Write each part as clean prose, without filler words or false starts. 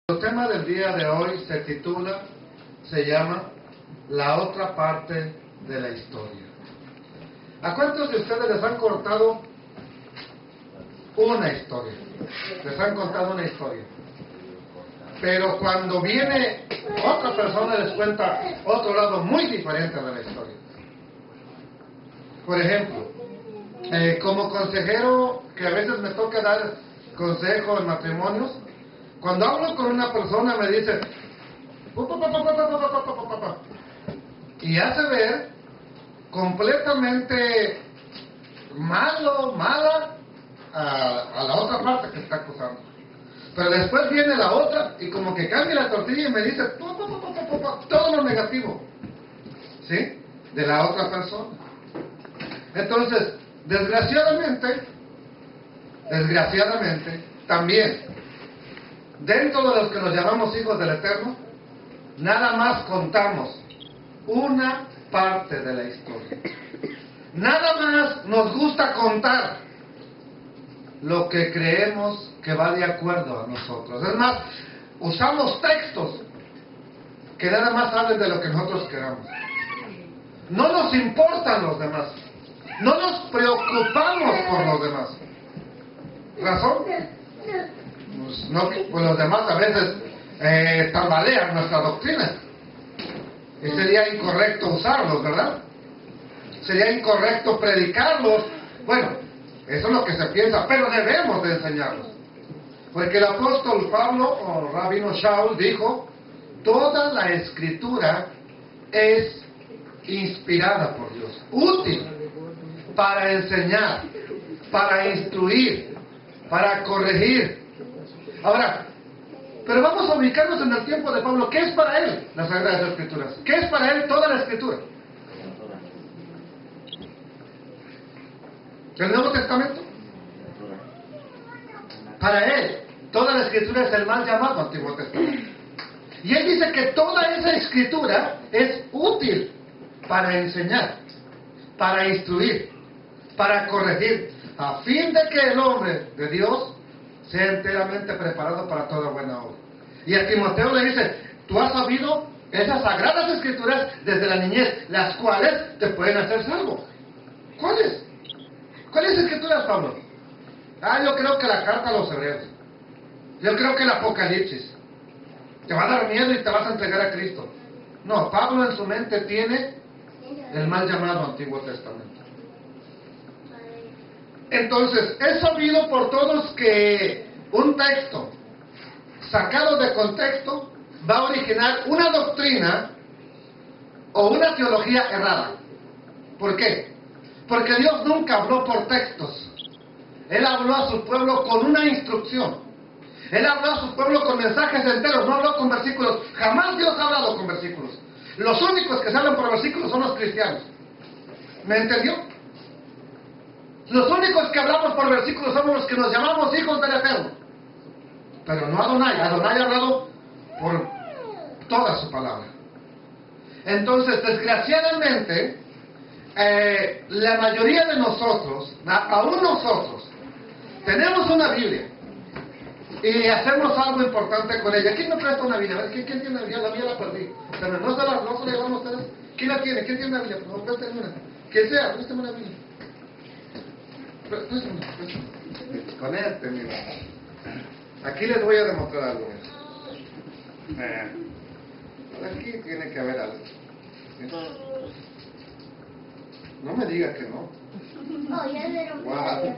El tema del día de hoy se llama La otra parte de la historia. ¿A cuántos de ustedes les han contado una historia? Les han contado una historia. Pero cuando viene otra persona les cuenta otro lado muy diferente de la historia. Por ejemplo, como consejero, que a veces me toca dar consejo en matrimonios, cuando hablo con una persona me dice y hace ver completamente mala a la otra parte que está acusando. Pero después viene la otra y como que cambia la tortilla y me dice todo lo negativo, ¿sí? De la otra persona. Entonces, desgraciadamente, también, dentro de los que nos llamamos hijos del Eterno, nada más contamos una parte de la historia. Nada más nos gusta contar lo que creemos que va de acuerdo a nosotros. Es más, usamos textos que nada más hablen de lo que nosotros queramos. No nos importan los demás. No nos preocupamos por los demás. ¿Razón? Pues los demás a veces tambalean nuestra doctrina. Y sería incorrecto usarlos, ¿verdad? Sería incorrecto predicarlos. Bueno, eso es lo que se piensa, pero debemos de enseñarlos. Porque el apóstol Pablo, o Rabino Shaul, dijo: toda la escritura es inspirada por Dios, útil para enseñar, para instruir, para corregir. Ahora, pero vamos a ubicarnos en el tiempo de Pablo. ¿Qué es para él las Sagradas Escrituras? ¿Qué es para él toda la Escritura? ¿El Nuevo Testamento? Para él, toda la Escritura es el mal llamado Antiguo Testamento. Y él dice que toda esa Escritura es útil para enseñar, para instruir, para corregir, a fin de que el hombre de Dios sea enteramente preparado para toda buena obra. Y a Timoteo le dice: tú has sabido esas sagradas escrituras desde la niñez, las cuales te pueden hacer salvo. ¿Cuáles? ¿Cuáles escrituras, Pablo? Yo creo que la carta a los hebreos. Yo creo que el Apocalipsis. Te va a dar miedo y te vas a entregar a Cristo. No, Pablo en su mente tiene el mal llamado Antiguo Testamento. Entonces, es sabido por todos que un texto sacado de contexto va a originar una doctrina o una teología errada. ¿Por qué? Porque Dios nunca habló por textos. Él habló a su pueblo con una instrucción. Él habló a su pueblo con mensajes enteros, no habló con versículos. Jamás Dios ha hablado con versículos. Los únicos que se hablan por versículos son los cristianos. ¿Me entendió? Los únicos que hablamos por versículos somos los que nos llamamos hijos del Eterno. Pero no Adonai. Adonai ha hablado por toda su palabra. Entonces, desgraciadamente, la mayoría de nosotros, aún nosotros, tenemos una Biblia y hacemos algo importante con ella. ¿Quién me presta una Biblia? ¿Quién tiene una Biblia? La mía la perdí. Pero no se la llevaron ustedes. ¿Quién la tiene? ¿Quién tiene una Biblia? Por favor, préstame una. Que sea, préstame una Biblia. Préstame. Con mira. Aquí les voy a demostrar algo. Aquí tiene que haber algo. ¿Sí? No me diga que no. Oh, ya vieron. Wow.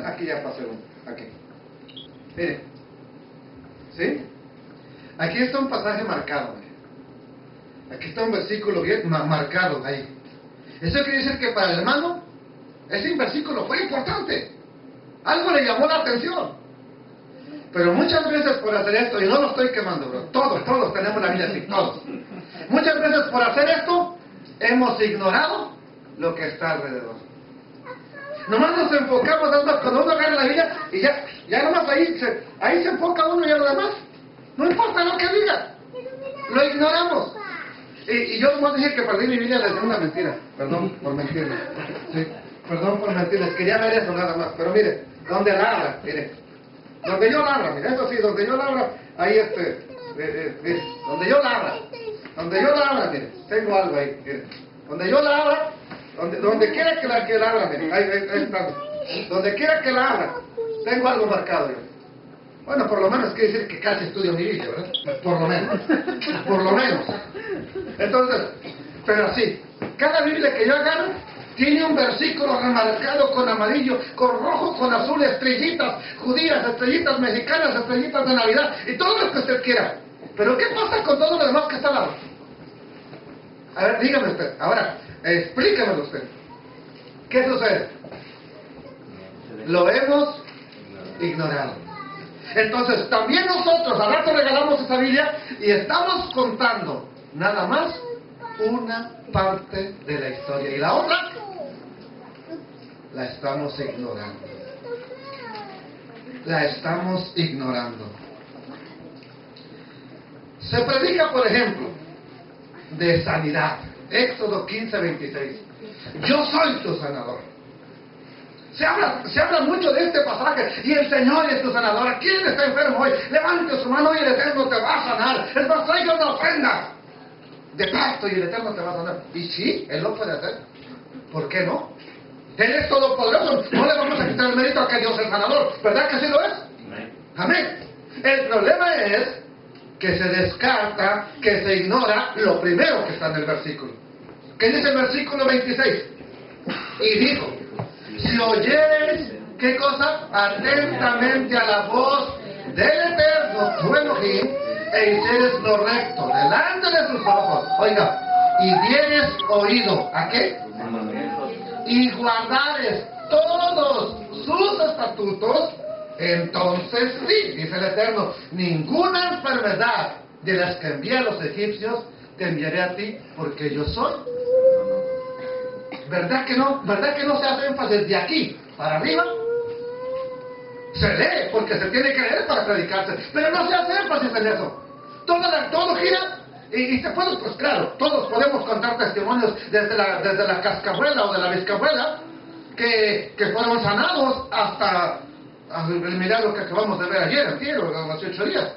Aquí ya pasé uno. Aquí. Mire. ¿Sí? Aquí está un pasaje marcado. Aquí está un versículo bien marcado ahí. Eso quiere decir que para el hermano ese versículo fue importante. Algo le llamó la atención. Pero muchas veces por hacer esto, y no lo estoy quemando, bro. Todos tenemos la Biblia así, todos. Muchas veces por hacer esto hemos ignorado lo que está alrededor. Nomás nos enfocamos, nada más cuando uno agarra la Biblia y ya nomás ahí se enfoca uno y a lo demás. No importa lo que diga, lo ignoramos. Y yo nomás dije que perdí mi Biblia desde una mentira. Perdón por mentirles. Sí, perdón por mentirles. Quería ver eso nada más. Pero mire, donde labra, mire. Donde yo labra, mire, eso sí, donde yo labra, ahí mire, donde yo labra, mire, tengo algo ahí, mire. Donde yo labra, donde quiera que labra, mire, ahí está. Donde quiera que labra, tengo algo marcado yo. Bueno, por lo menos quiere decir que casi estudio mi Biblia, ¿verdad? Por lo menos. Por lo menos. Entonces, pero así, cada Biblia que yo agarro tiene un versículo remarcado con amarillo, con rojo, con azul, estrellitas judías, estrellitas mexicanas, estrellitas de Navidad y todo lo que usted quiera. Pero ¿qué pasa con todo lo demás que está al lado? A ver, dígame usted. Ahora, explíquemelo usted. ¿Qué sucede? Lo hemos ignorado. Entonces, también nosotros al rato regalamos esa Biblia y estamos contando nada más una parte de la historia. Y la otra la estamos ignorando. La estamos ignorando. Se predica, por ejemplo, de sanidad. Éxodo 15:26. Yo soy tu sanador. Se habla mucho de este pasaje. Y el Señor es tu sanador. ¿Quién está enfermo hoy? Levante su mano y el Eterno te va a sanar. Es más, traiga una ofrenda de pacto y el Eterno te va a sanar. Y sí, Él lo puede hacer. ¿Por qué no? Él es todopoderoso. No le vamos a quitar el mérito a que Dios es sanador. ¿Verdad que sí lo es? Amén. El problema es que se descarta, que se ignora lo primero que está en el versículo. ¿Qué dice el versículo 26? Y dijo: si oyeres, ¿qué cosa? Atentamente a la voz del Eterno, tu Elohim, e hicieres lo recto delante de sus ojos. Oiga, y dieres oído, ¿a qué? Y guardares todos sus estatutos, entonces sí, dice el Eterno, ninguna enfermedad de las que envié a los egipcios te enviaré a ti, porque yo soy. ¿Verdad que no? ¿Verdad que no se hace énfasis de aquí para arriba? Se lee, porque se tiene que leer para predicarse, pero no se hace énfasis en eso. Todo gira, y se puede, pues claro, todos podemos contar testimonios desde la cascabuela o de la bisabuela que fueron sanados hasta el milagro que acabamos de ver ayer o hace 8 días.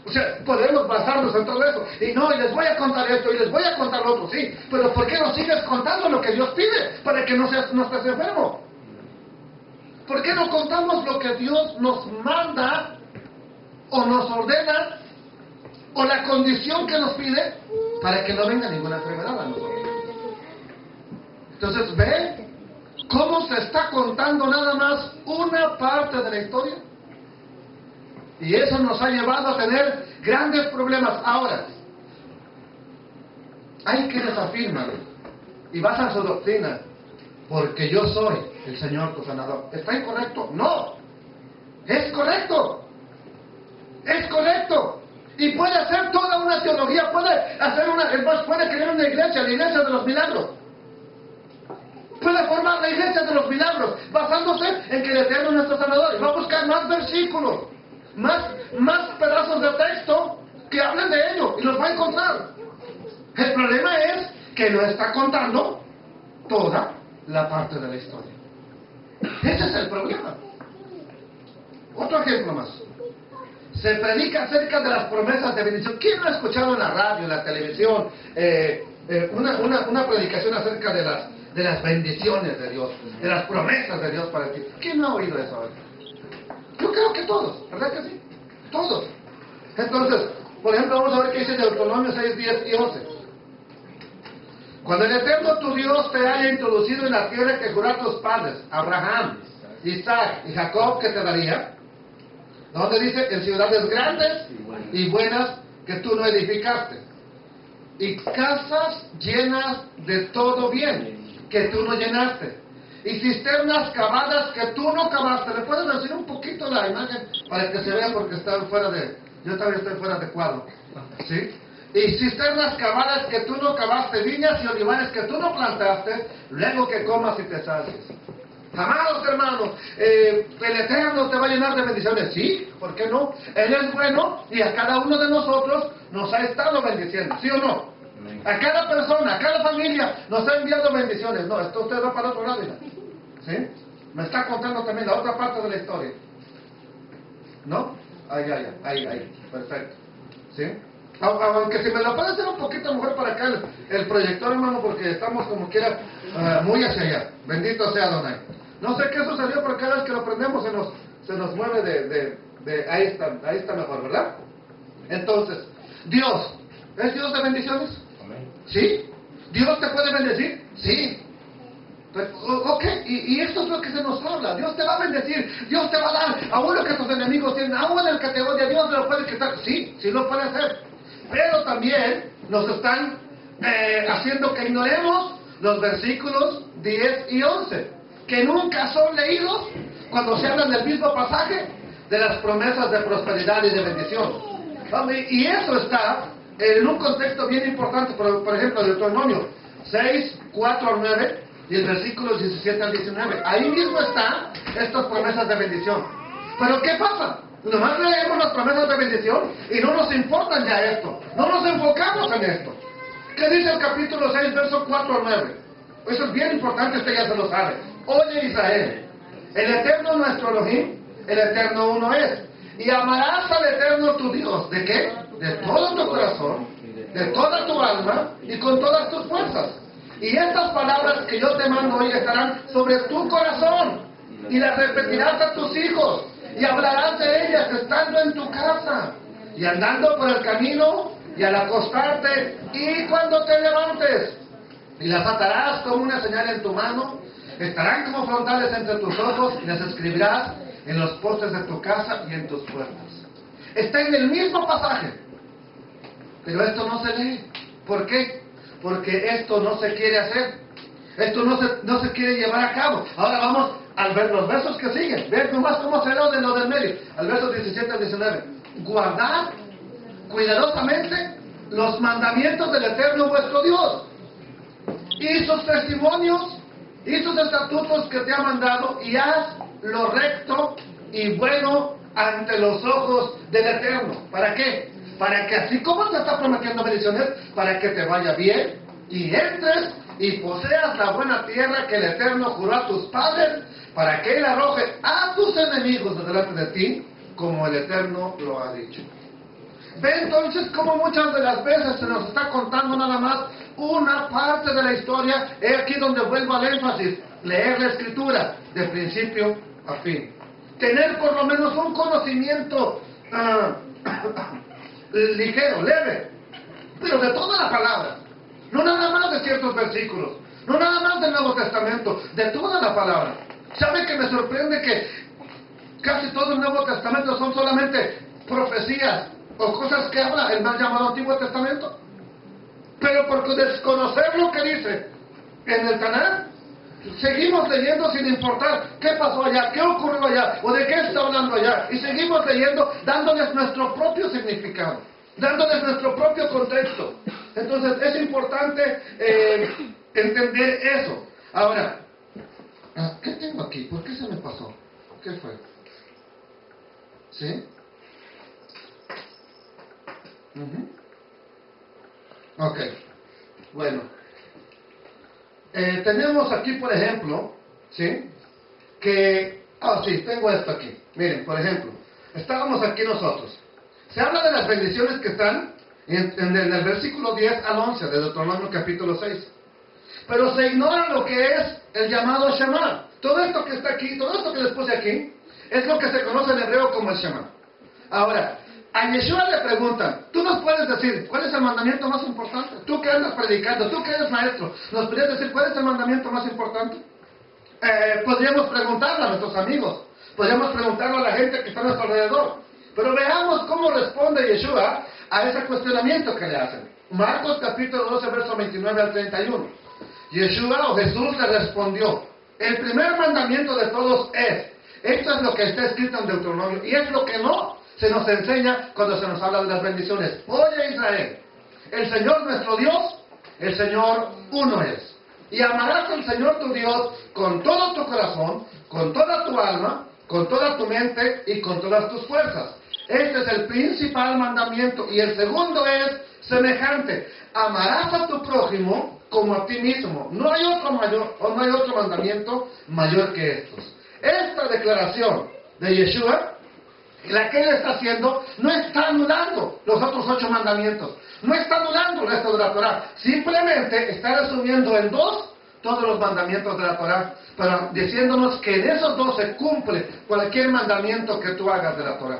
O sea, podemos basarnos en todo eso. Y les voy a contar esto, y les voy a contar lo otro, sí. Pero ¿por qué no sigues contando lo que Dios pide? Para que no estés enfermo. ¿Por qué no contamos lo que Dios nos manda, o nos ordena, o la condición que nos pide, para que no venga ninguna enfermedad a nosotros? Entonces, ¿ve cómo se está contando nada más una parte de la historia? Y eso nos ha llevado a tener grandes problemas. Ahora, hay quienes afirman y basan su doctrina: porque yo soy el Señor tu sanador. ¿Está incorrecto? No, es correcto. Es correcto. Y puede hacer toda una teología, puede crear una iglesia, la iglesia de los milagros. Puede formar la iglesia de los milagros, basándose en que el Eterno es nuestro sanador. Y va a buscar más versículos, más pedazos de texto que hablen de ello, y los va a encontrar. El problema es que no está contando toda la parte de la historia. Ese es el problema. Otro ejemplo más. Se predica acerca de las promesas de bendición. ¿Quién no ha escuchado en la radio, en la televisión, una predicación acerca de las bendiciones de Dios, de las promesas de Dios para ti? ¿Quién no ha oído eso ahora? Yo creo que todos, ¿verdad que sí? Todos. Entonces, por ejemplo, vamos a ver qué dice Deuteronomio 6, 10 y 11. Cuando el Eterno tu Dios te haya introducido en la tierra que juró a tus padres, Abraham, Isaac y Jacob, que te daría, donde dice, en ciudades grandes y buenas que tú no edificaste, y casas llenas de todo bien que tú no llenaste, y cisternas cavadas que tú no cavaste. ¿Le puedes decir un poquito la imagen para que se vea? Porque está yo también estoy fuera de cuadro, ¿sí? Y cisternas cavadas que tú no cavaste, viñas y olivares que tú no plantaste, luego que comas y te sacies. Amados hermanos, el Eterno te va a llenar de bendiciones. Sí, ¿por qué no? Él es bueno y a cada uno de nosotros nos ha estado bendiciendo, ¿sí o no? A cada persona, a cada familia nos ha enviado bendiciones. No, esto usted va para otro lado, ¿sí? Me está contando también la otra parte de la historia, ¿no? Ahí, perfecto, ¿sí? Aunque si me lo puede hacer un poquito mejor para acá el proyector, hermano, porque estamos como quiera muy hacia allá. Bendito sea Adonai. No sé qué sucedió, pero cada vez que lo prendemos se nos mueve ahí está mejor, ¿verdad? Entonces, Dios, ¿es Dios de bendiciones? Amén. ¿Sí? ¿Dios te puede bendecir? Sí. Ok, y esto es lo que se nos habla. Dios te va a bendecir, Dios te va a dar, aún lo que tus enemigos tienen, aún en el categoría, Dios lo puede quitar. Sí, sí lo puede hacer. Pero también nos están haciendo que ignoremos los versículos 10 y 11, que nunca son leídos cuando se habla del mismo pasaje de las promesas de prosperidad y de bendición. Y eso está en un contexto bien importante, por ejemplo, Deuteronomio 6, 4 al 9 y el versículo 17 al 19. Ahí mismo están estas promesas de bendición. Pero ¿qué pasa? Nomás leemos las promesas de bendición y no nos importan ya esto. No nos enfocamos en esto. ¿Qué dice el capítulo 6, versos 4 al 9? Eso es bien importante, usted ya se lo sabe. Oye Israel, el Eterno nuestro Elohim, el Eterno uno es. Y amarás al Eterno tu Dios. ¿De qué? De todo tu corazón, de toda tu alma y con todas tus fuerzas. Y estas palabras que yo te mando hoy estarán sobre tu corazón y las repetirás a tus hijos y hablarás de ellas estando en tu casa y andando por el camino y al acostarte y cuando te levantes, y las atarás como una señal en tu mano, estarán como frontales entre tus ojos y las escribirás en los postes de tu casa y en tus puertas. Está en el mismo pasaje, pero esto no se lee. ¿Por qué? Porque esto no se quiere hacer, esto no se quiere llevar a cabo. Ahora vamos al ver los versos que siguen. Vean nomás cómo se lo de lo del medio. Al verso 17 al 19. Guardad cuidadosamente los mandamientos del Eterno vuestro Dios, y sus testimonios, y sus estatutos que te ha mandado, y haz lo recto y bueno ante los ojos del Eterno. ¿Para qué? Para que así como te está prometiendo bendiciones, para que te vaya bien, y entres y poseas la buena tierra que el Eterno juró a tus padres, para que Él arroje a tus enemigos de delante de ti, como el Eterno lo ha dicho. Ve entonces cómo muchas de las veces se nos está contando nada más una parte de la historia. Es aquí donde vuelvo al énfasis: leer la Escritura de principio a fin, tener por lo menos un conocimiento ligero, leve, pero de toda la palabra, no nada más de ciertos versículos, no nada más del Nuevo Testamento, de toda la palabra. ¿Sabe que me sorprende que casi todo el Nuevo Testamento son solamente profecías o cosas que habla el mal llamado Antiguo Testamento? Pero por desconocer lo que dice en el Tanaj, seguimos leyendo sin importar qué pasó allá, qué ocurrió allá, o de qué está hablando allá, y seguimos leyendo dándoles nuestro propio significado, dándoles nuestro propio contexto. Entonces es importante entender eso. Ahora, ¿qué tengo aquí? ¿Por qué se me pasó? ¿Qué fue? ¿Sí? Ok, bueno, tenemos aquí, por ejemplo, ¿sí? Sí, tengo esto aquí. Miren, por ejemplo, estábamos aquí nosotros. Se habla de las bendiciones que están en el versículo 10 al 11 de Deuteronomio capítulo 6. Pero se ignora lo que es el llamado Shema. Todo esto que está aquí, todo esto que les puse aquí, es lo que se conoce en hebreo como el Shema. Ahora, a Yeshua le preguntan: ¿tú nos puedes decir cuál es el mandamiento más importante? Tú que andas predicando, tú que eres maestro, ¿nos podrías decir cuál es el mandamiento más importante? Podríamos preguntarlo a nuestros amigos, podríamos preguntarlo a la gente que está a nuestro alrededor. Pero veamos cómo responde Yeshua a ese cuestionamiento que le hacen. Marcos capítulo 12, verso 29 al 31. Yeshua o Jesús le respondió: el primer mandamiento de todos es, esto es lo que está escrito en Deuteronomio, y es lo que no se nos enseña cuando se nos habla de las bendiciones. Oye Israel, el Señor nuestro Dios, el Señor uno es. Y amarás al Señor tu Dios con todo tu corazón, con toda tu alma, con toda tu mente y con todas tus fuerzas. Este es el principal mandamiento. Y el segundo es semejante. Amarás a tu prójimo como a ti mismo. No hay otro mandamiento mayor que estos. Esta declaración de Yeshua, la que él está haciendo, no está anulando los otros 8 mandamientos. No está anulando el resto de la Torah. Simplemente está resumiendo en 2 todos los mandamientos de la Torah, pero diciéndonos que en esos 2 se cumple cualquier mandamiento que tú hagas de la Torah.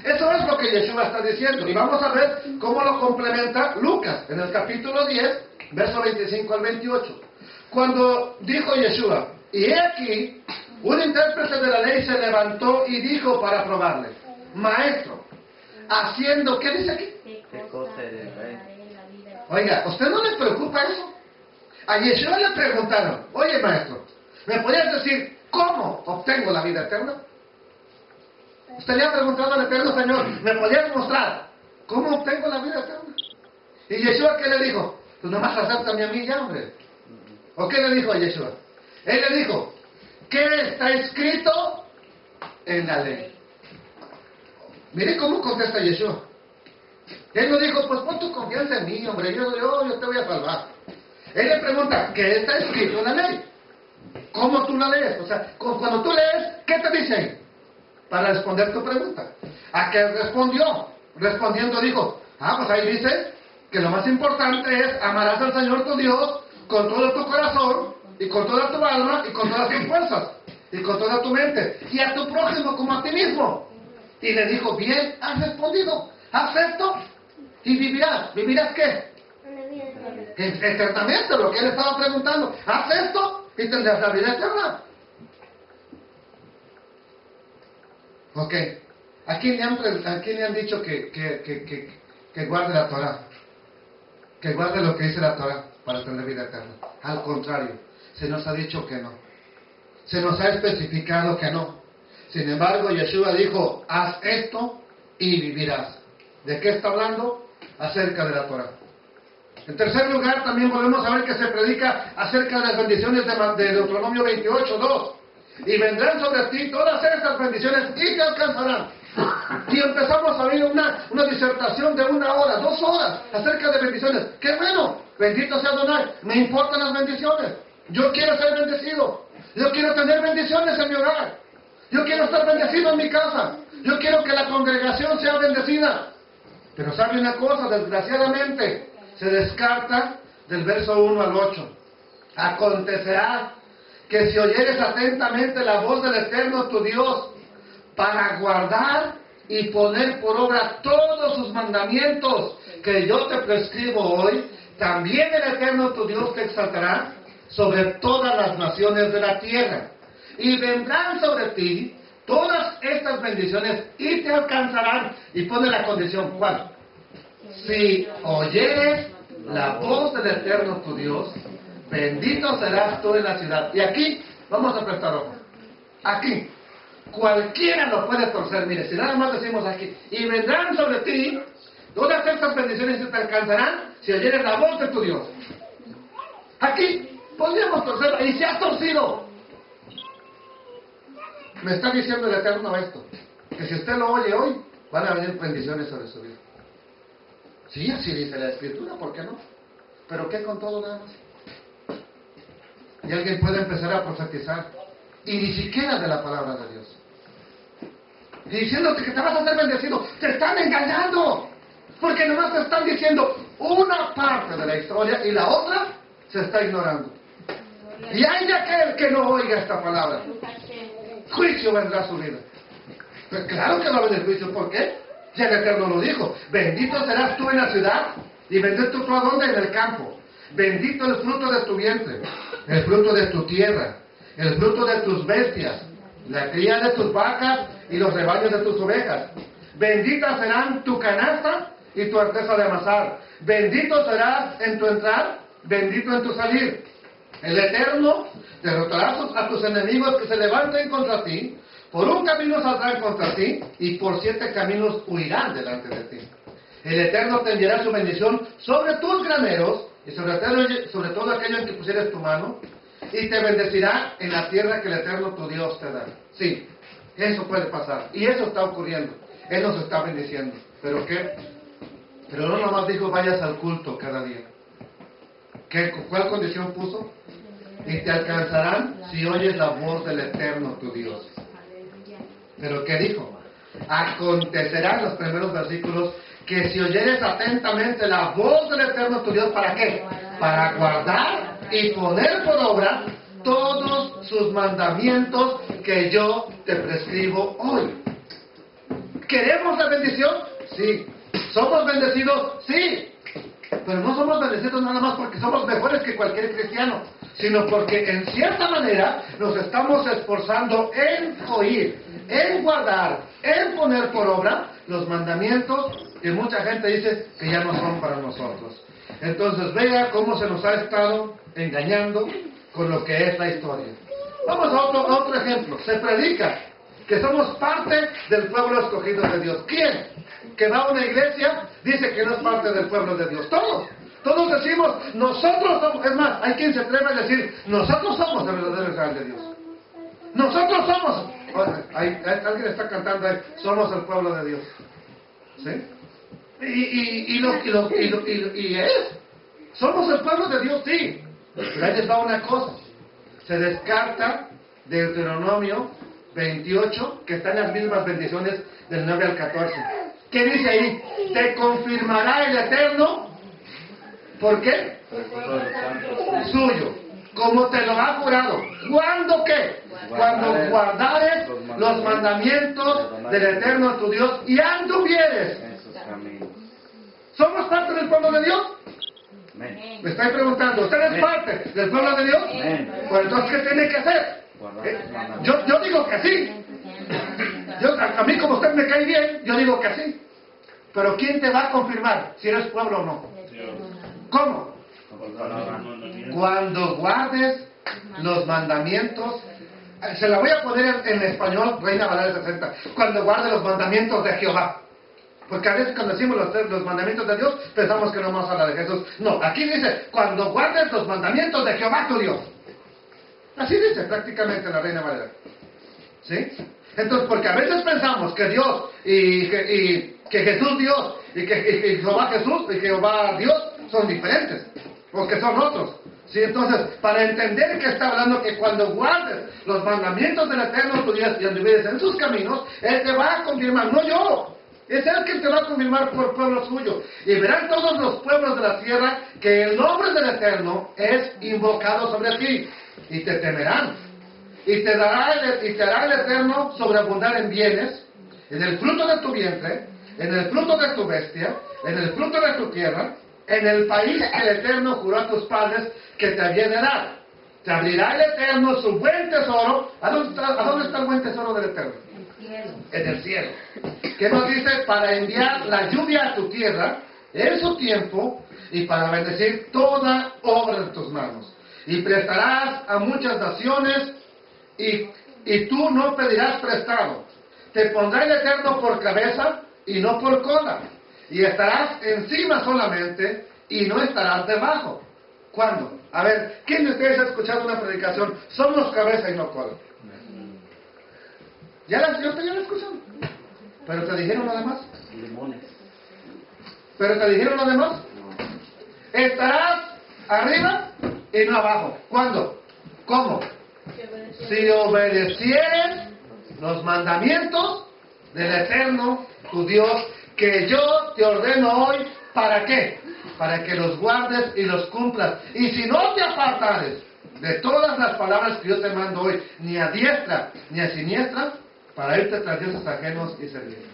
Eso es lo que Yeshua está diciendo. Y vamos a ver cómo lo complementa Lucas en el capítulo 10, verso 25 al 28. Cuando dijo Yeshua, y he aquí, un intérprete de la ley se levantó y dijo para probarle, Maestro, haciendo, ¿qué dice aquí? ¿Qué cosa eres, rey? Oiga, ¿usted no le preocupa eso? A Yeshua le preguntaron, oye maestro, ¿me podrías decir cómo obtengo la vida eterna? Usted le ha preguntado al Eterno Señor, ¿me podrías mostrar cómo obtengo la vida eterna? Y Yeshua, ¿qué le dijo? Pues nomás acéptame a mí ya, hombre. ¿O qué le dijo a Yeshua? Él le dijo, ¿qué está escrito en la ley? Mire cómo contesta Yeshua. Él no dijo, pues pon tu confianza en mí, hombre, yo te voy a salvar. Él le pregunta, ¿qué está escrito en la ley? ¿Cómo tú la lees? O sea, cuando tú lees, ¿qué te dice ahí? Para responder tu pregunta. ¿A qué respondió? Respondiendo dijo, pues ahí dice que lo más importante es amarás al Señor tu Dios con todo tu corazón y con toda tu alma y con todas tus fuerzas y con toda tu mente y a tu prójimo como a ti mismo. Y le dijo, bien, has respondido, haz esto y vivirás. ¿Vivirás qué? Eternamente, lo que él estaba preguntando. Haz esto y tendrás la vida eterna. Ok, ¿a quién le han dicho que guarde la Torah? Que guarde lo que dice la Torah para tener vida eterna. Al contrario, se nos ha dicho que no. Se nos ha especificado que no. Sin embargo, Yeshua dijo, haz esto y vivirás. ¿De qué está hablando? Acerca de la Torah. En tercer lugar, también podemos saber que se predica acerca de las bendiciones de Deuteronomio 28:2. Y vendrán sobre ti todas estas bendiciones y te alcanzarán. Y empezamos a oír una disertación de 1 hora, 2 horas acerca de bendiciones. ¡Qué bueno! Bendito sea Adonai. Me importan las bendiciones. Yo quiero ser bendecido. Yo quiero tener bendiciones en mi hogar. Yo quiero estar bendecido en mi casa. Yo quiero que la congregación sea bendecida. Pero sabe una cosa, desgraciadamente, se descarta del verso 1 al 8. Acontecerá que si oyeres atentamente la voz del Eterno tu Dios, para guardar y poner por obra todos sus mandamientos que yo te prescribo hoy, también el Eterno tu Dios te exaltará sobre todas las naciones de la tierra. Y vendrán sobre ti todas estas bendiciones y te alcanzarán. Y pone la condición, ¿cuál? Si oyeres la voz del Eterno tu Dios, bendito serás tú en la ciudad. Y aquí, vamos a prestar ojo. Aquí, cualquiera lo puede torcer. Mire, si nada más decimos aquí, y vendrán sobre ti todas estas bendiciones y te alcanzarán si oyeres la voz de tu Dios. Aquí, podríamos torcerlo. Y si has torcido, me está diciendo el Eterno esto, que si usted lo oye hoy, van a venir bendiciones sobre su vida. Sí, así dice la Escritura, ¿por qué no? Pero ¿qué con todo nada más? Y alguien puede empezar a profetizar, y ni siquiera de la palabra de Dios. Y diciéndote que te vas a hacer bendecido, te están engañando. Porque nomás te están diciendo una parte de la historia y la otra se está ignorando. Y hay de aquel que no oiga esta palabra. Juicio vendrá a su vida. Pues claro que va a venir juicio, ¿por qué? Ya el Eterno lo dijo, bendito serás tú en la ciudad y bendito tú a donde en el campo. Bendito el fruto de tu vientre, el fruto de tu tierra, el fruto de tus bestias, la cría de tus vacas y los rebaños de tus ovejas. Benditas serán tu canasta y tu arteza de amasar. Bendito serás en tu entrar, bendito en tu salir. El Eterno derrotará a tus enemigos que se levanten contra ti. Por un camino saldrán contra ti y por 7 caminos huirán delante de ti. El Eterno te enviará su bendición sobre tus graneros y sobre todo aquello en que pusieres tu mano, y te bendecirá en la tierra que el Eterno tu Dios te da. Sí, eso puede pasar, y eso está ocurriendo. Él nos está bendiciendo. ¿Pero qué? Pero no nomás dijo vayas al culto cada día. ¿Cuál condición puso? Y te alcanzarán si oyes la voz del Eterno tu Dios. ¿Pero qué dijo? Acontecerá en los primeros versículos que si oyeres atentamente la voz del Eterno tu Dios, ¿para qué? Para guardar y poner por obra todos sus mandamientos que yo te prescribo hoy. ¿Queremos la bendición? Sí. ¿Somos bendecidos? Sí. Pero no somos bendecidos nada más porque somos mejores que cualquier cristiano, sino porque en cierta manera nos estamos esforzando en oír, en guardar, en poner por obra los mandamientos que mucha gente dice que ya no son para nosotros. Entonces vea cómo se nos ha estado engañando con lo que es la historia. Vamos a otro ejemplo. Se predica que somos parte del pueblo escogido de Dios. ¿Quién que va a una iglesia dice que no es parte del pueblo de Dios? Todos decimos, nosotros somos. Es más, hay quien se atreve a decir, nosotros somos el verdadero Israel de Dios. Nosotros somos. Alguien está cantando ahí, somos el pueblo de Dios. ¿Sí? Y es. Somos el pueblo de Dios, sí. Pero ahí les va una cosa. Se descarta de Deuteronomio 28, que están las mismas bendiciones del 9 al 14. ¿Qué dice ahí? Te confirmará el Eterno. ¿Por qué? Suyo. Como te lo ha jurado. ¿Cuándo qué? Cuando guardares los mandamientos del Eterno tu Dios y anduvieres. ¿Somos parte del pueblo de Dios? Me estoy preguntando, ¿usted es parte del pueblo de Dios? Pues entonces, ¿qué tiene que hacer? Yo digo que sí. A mí, como usted me cae bien, yo digo que sí. Pero ¿quién te va a confirmar si eres pueblo o no? ¿Cómo? Cuando guardes los mandamientos. Se la voy a poner en español, Reina Valera 60. Cuando guardes los mandamientos de Jehová. Porque a veces cuando decimos los mandamientos de Dios, pensamos que no vamos a hablar de Jesús. No, aquí dice, cuando guardes los mandamientos de Jehová tu Dios. Así dice prácticamente la Reina Valera. ¿Sí? Entonces, porque a veces pensamos que Dios y que Jesús Dios y que Jehová Jesús y Jehová Dios son diferentes, porque son otros. ¿Sí? Entonces, para entender que está hablando que cuando guardes los mandamientos del Eterno tu Dios y anduvieres en sus caminos, Él te va a confirmar, no yo. Es Él quien te va a confirmar por pueblo suyo. Y verán todos los pueblos de la tierra que el nombre del Eterno es invocado sobre ti. Y te temerán. Y te hará el Eterno sobreabundar en bienes, en el fruto de tu vientre, en el fruto de tu bestia, en el fruto de tu tierra, en el país que el Eterno juró a tus padres que te había de dar. Te abrirá el Eterno su buen tesoro. ¿A dónde está el buen tesoro del Eterno? En el cielo. ¿Qué nos dice? Para enviar la lluvia a tu tierra en su tiempo y para bendecir toda obra de tus manos. Y prestarás a muchas naciones y tú no pedirás prestado. Te pondrá el Eterno por cabeza y no por cola. Y estarás encima solamente y no estarás debajo. ¿Cuándo? A ver, ¿quién de ustedes ha escuchado una predicación? Somos cabeza y no cola. Ya la escucharon. ¿Pero te dijeron lo demás? ¿Pero te dijeron lo demás? Estarás arriba y no abajo. ¿Cuándo? ¿Cómo? Si obedecieres los mandamientos del Eterno, tu Dios, que yo te ordeno hoy, ¿para qué? Para que los guardes y los cumplas. Y si no te apartares de todas las palabras que yo te mando hoy, ni a diestra ni a siniestra, para irte tras dioses ajenos y servirles.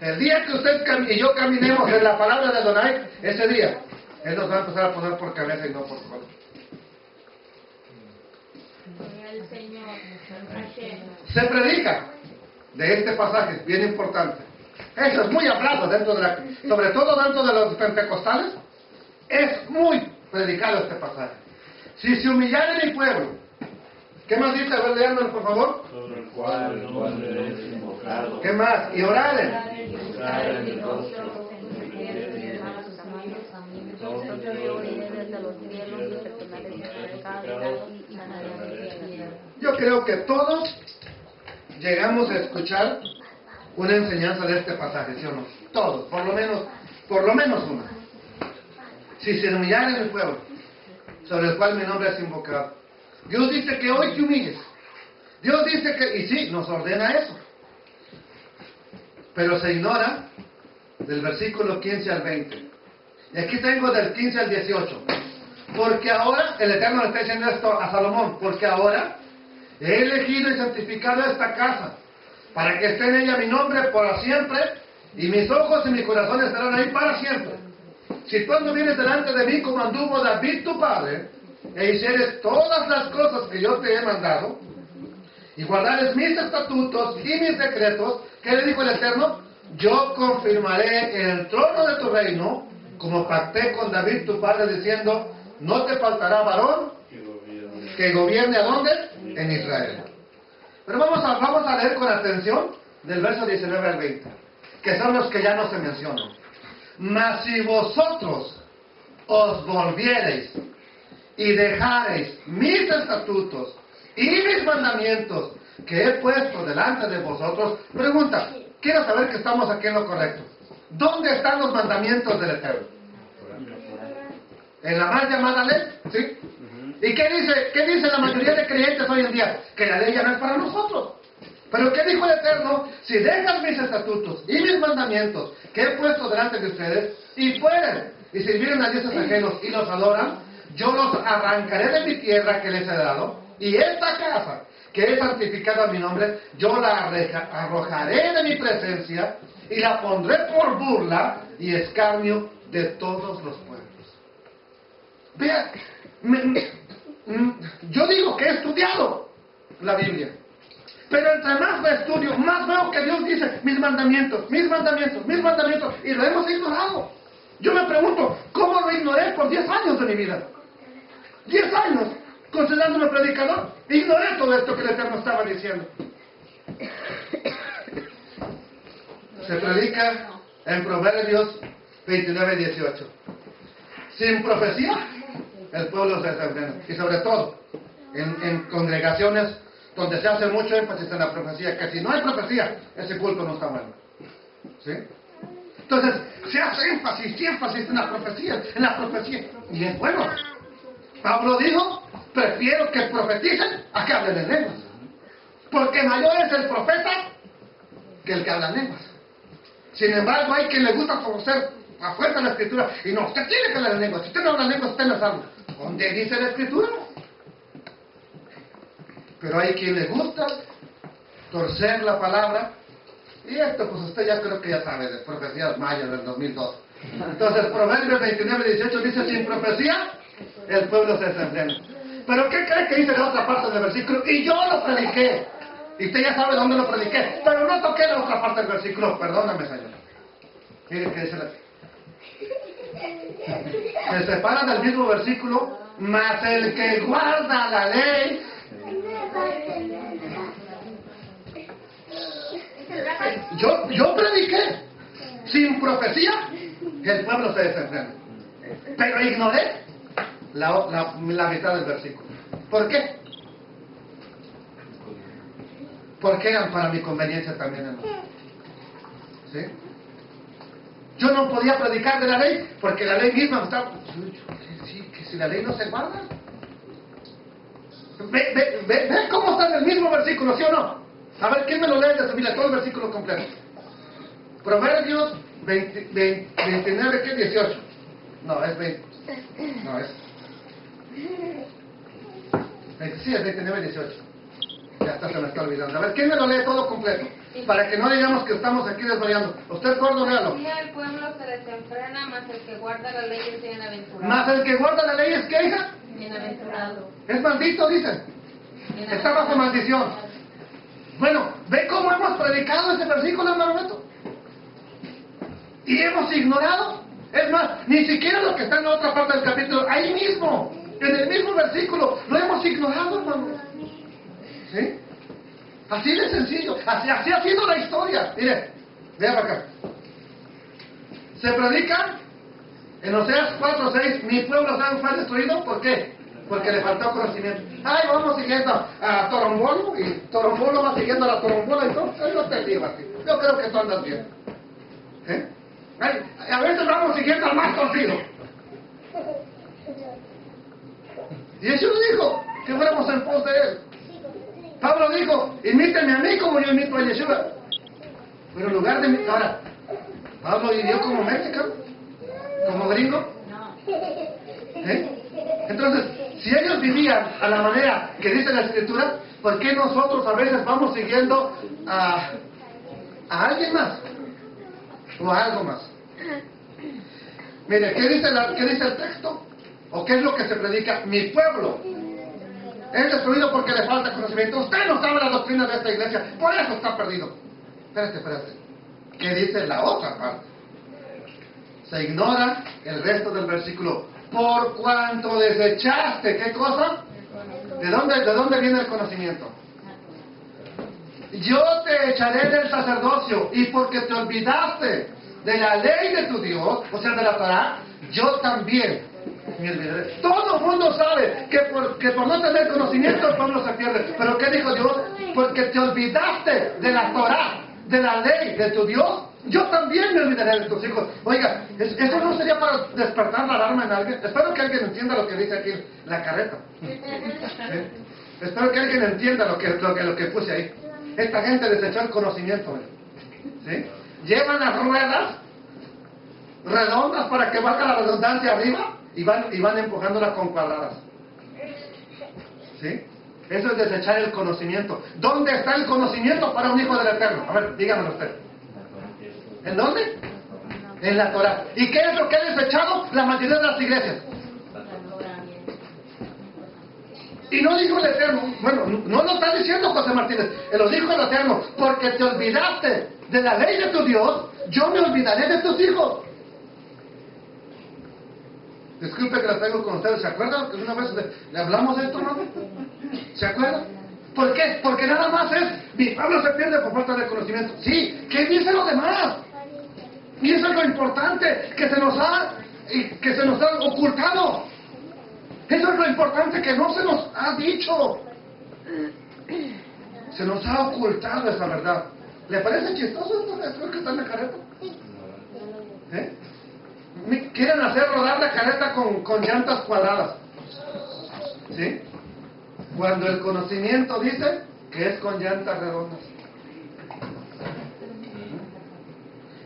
El día que usted y yo caminemos en la palabra de Adonai, ese día, Él nos va a empezar a poner por cabeza y no por cola. Se predica de este pasaje, bien importante. Eso es muy hablado sobre todo dentro de los pentecostales, es muy predicado este pasaje. Si se humillare mi pueblo, ¿qué más dice? A ver, leándolo por favor. Sobre el cual es invocado. ¿Qué más? Y oraren. Yo creo que todos llegamos a escuchar una enseñanza de este pasaje, ¿sí o no? Todos, por lo menos una. Si se humillara en el pueblo, sobre el cual mi nombre es invocado. Dios dice que hoy te humilles. Dios dice que, y sí, nos ordena eso. Pero se ignora del versículo 15 al 20. Y aquí tengo del 15 al 18. Porque ahora, el Eterno le está diciendo esto a Salomón, porque ahora he elegido y santificado esta casa, para que esté en ella mi nombre para siempre, y mis ojos y mi corazón estarán ahí para siempre. Si tú no vienes delante de mí como anduvo David tu padre, e hicieres todas las cosas que yo te he mandado, y guardares mis estatutos y mis decretos, ¿qué le dijo el Eterno? Yo confirmaré el trono de tu reino, como pacté con David tu padre, diciendo, no te faltará varón que gobierne ¿a dónde? En Israel. Pero vamos a leer con atención del verso 19 al 20, que son los que ya no se mencionan. Mas si vosotros os volviereis y dejareis mis estatutos y mis mandamientos que he puesto delante de vosotros, pregunta, quiero saber que estamos aquí en lo correcto. ¿Dónde están los mandamientos del Eterno? En la mal llamada ley, ¿sí? ¿Y qué dice la mayoría de creyentes hoy en día? Que la ley ya no es para nosotros. Pero ¿qué dijo el Eterno? Si dejan mis estatutos y mis mandamientos que he puesto delante de ustedes, y fueren y sirvieron a dioses ajenos y los adoran, yo los arrancaré de mi tierra que les he dado, y esta casa que he santificado a mi nombre, yo la arrojaré de mi presencia y la pondré por burla y escarnio de todos los pueblos. Vean, yo digo que he estudiado la Biblia, pero entre más me estudio, más veo que Dios dice mis mandamientos, mis mandamientos, mis mandamientos, y lo hemos ignorado. Yo me pregunto, ¿cómo lo ignoré por 10 años de mi vida? 10 años, considerándome predicador, ignoré todo esto que el Eterno estaba diciendo. Se predica en Proverbios 29:18. Sin profecía, el pueblo se desenfrena. Y sobre todo, en congregaciones donde se hace mucho énfasis en la profecía, que si no hay profecía, ese culto no está bueno. ¿Sí? Entonces, se hace énfasis en la profecía, y es bueno. Pablo dijo, prefiero que profeticen a que hablen en lenguas, porque mayor es el profeta que el que habla en lenguas. Sin embargo, hay quien le gusta conocer a fuerza la Escritura, y no, usted tiene que hablar en lenguas. Si usted no habla en lenguas, usted no es salvo. ¿Dónde dice la Escritura? Pero hay quien le gusta torcer la palabra, y esto pues usted ya creo que ya sabe, de profecías mayas del 2002. Entonces, Proverbios 29:18 dice, sin profecía, el pueblo se desenfrena. Pero ¿qué cree que dice la otra parte del versículo? Y yo lo prediqué. Y usted ya sabe dónde lo prediqué, pero no toqué la otra parte del versículo. Perdóname, Señor. Mire que dice se separa del mismo versículo, mas el que guarda la ley. Yo prediqué sin profecía, el pueblo se desenfrena. Pero ignoré la mitad del versículo. ¿Por qué? Porque eran para mi conveniencia también, hermano. ¿Sí? Yo no podía predicar de la ley, porque la ley misma estaba... Sí, que si la ley no se guarda. Ve cómo está en el mismo versículo, ¿sí o no? A ver, ¿quién me lo lee de su Biblia? Todo el versículo completo. Proverbios 29, ¿qué? 18. No, es 20. No, es... Sí, es 29:18. Ya hasta se me está olvidando. A ver, ¿quién me lo lee todo completo? Para que no digamos que estamos aquí desvariando. Usted, gordo, léalo. Sí, el pueblo se desenfrena, mas el que guarda la ley es bienaventurado. Mas el que guarda la ley es ¿qué, hija? Bienaventurado. Es maldito, dicen. Está bajo maldición. Bueno, ¿ve cómo hemos predicado ese versículo, hermano Beto? Y hemos ignorado. Es más, ni siquiera lo que está en la otra parte del capítulo, ahí mismo, en el mismo versículo, lo hemos ignorado, hermano. ¿Sí? Así de sencillo, así ha sido la historia. Mire, vea para acá. Se predica En Oseas 4:6, mi pueblo fue destruido, ¿por qué? Porque le faltó conocimiento. Ay, vamos siguiendo a Torombolo, y Torombolo va siguiendo a la Torombola, y todo, yo te digo así. Yo creo que tú andas bien. Ay, a veces vamos siguiendo al más torcido. Y Jesús dijo que fuéramos en pos de él. Pablo dijo, imítenme a mí como yo imito a Yeshua. Pero en lugar de... Ahora, Pablo vivió como mexicano, como gringo. Entonces, si ellos vivían a la manera que dice la Escritura, ¿por qué nosotros a veces vamos siguiendo a alguien más? O a algo más. Mire, ¿qué dice el texto? ¿O qué es lo que se predica? Mi pueblo es destruido porque le falta conocimiento. Usted no sabe la doctrina de esta iglesia, por eso está perdido. Espérate. ¿Qué dice la otra parte? Se ignora el resto del versículo. Por cuanto desechaste, ¿qué cosa? ¿De dónde viene el conocimiento? Yo te echaré del sacerdocio, y porque te olvidaste de la ley de tu Dios, o sea, de la Torah, yo también me olvidaré. Todo el mundo sabe que por no tener conocimiento el pueblo se pierde. Pero ¿qué dijo Dios? Porque te olvidaste de la Torah, de la ley de tu Dios, yo también me olvidaré de tus hijos. Oiga, ¿eso no sería para despertar la alarma en alguien? Espero que alguien entienda lo que dice aquí la carreta. ¿Sí? Espero que alguien entienda lo que puse ahí. Esta gente desechó el conocimiento. ¿Sí? Llevan las ruedas redondas para que valga la redundancia arriba y van empujándolas con cuadradas. ¿Sí? Eso es desechar el conocimiento. ¿Dónde está el conocimiento para un hijo del Eterno? A ver, dígamelo usted. ¿En dónde? En la Torah. ¿Y qué es lo que ha desechado la mayoría de las iglesias? Y no dijo el Eterno, bueno, no lo está diciendo José Martínez, lo dijo el Eterno, porque te olvidaste de la ley de tu Dios, yo me olvidaré de tus hijos. Disculpe que la traigo con ustedes, ¿se acuerdan que una vez le hablamos de esto, hermano? ¿Se acuerdan? ¿Por qué? Porque nada más mi pueblo se pierde por falta de conocimiento. Sí, ¿qué dice lo demás? Y eso es lo importante, que se nos ha ocultado. Eso es lo importante, que no se nos ha dicho. Se nos ha ocultado esa verdad. ¿Le parece chistoso esto que está en la carreta? Quieren hacer rodar la carreta con llantas cuadradas. ¿Sí? Cuando el conocimiento dice que es con llantas redondas.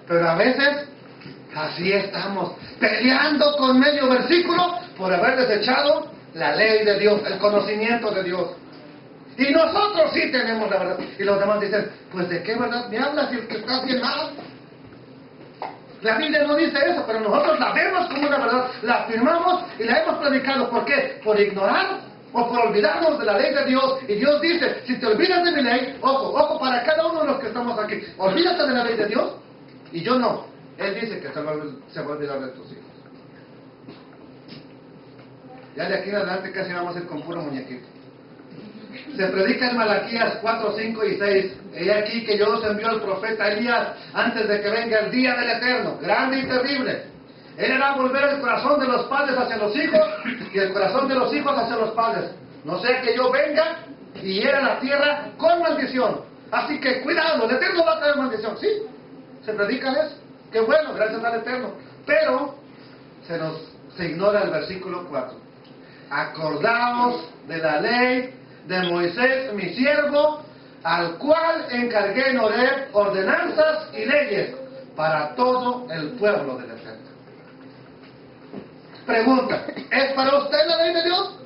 Pero a veces así estamos, peleando con medio versículo por haber desechado la ley de Dios, el conocimiento de Dios. Y nosotros sí tenemos la verdad. Y los demás dicen, pues ¿de qué verdad me hablas si el que estás bien mal? La Biblia no dice eso, pero nosotros la vemos como una verdad, la afirmamos y la hemos predicado. ¿Por qué? Por ignorar o por olvidarnos de la ley de Dios. Y Dios dice, si te olvidas de mi ley, ojo para cada uno de los que estamos aquí, olvídate de la ley de Dios y yo no. Él dice que se va a olvidar de tus hijos. Ya de aquí en adelante casi vamos a ir con puro muñequito. Se predica en Malaquías 4, 5 y 6. He aquí que yo os envío al profeta Elías antes de que venga el día del Eterno, grande y terrible. Él hará volver el corazón de los padres hacia los hijos y el corazón de los hijos hacia los padres. No sea que yo venga y hiera la tierra con maldición. Así que cuidado, el Eterno va a traer maldición. ¿Sí? ¿Se predica eso? Qué bueno, gracias al Eterno. Pero se ignora el versículo 4. Acordaos de la ley de Moisés, mi siervo, al cual encargué en Horeb ordenanzas y leyes para todo el pueblo del Eterno. Pregunta, ¿es para usted la ley de Dios?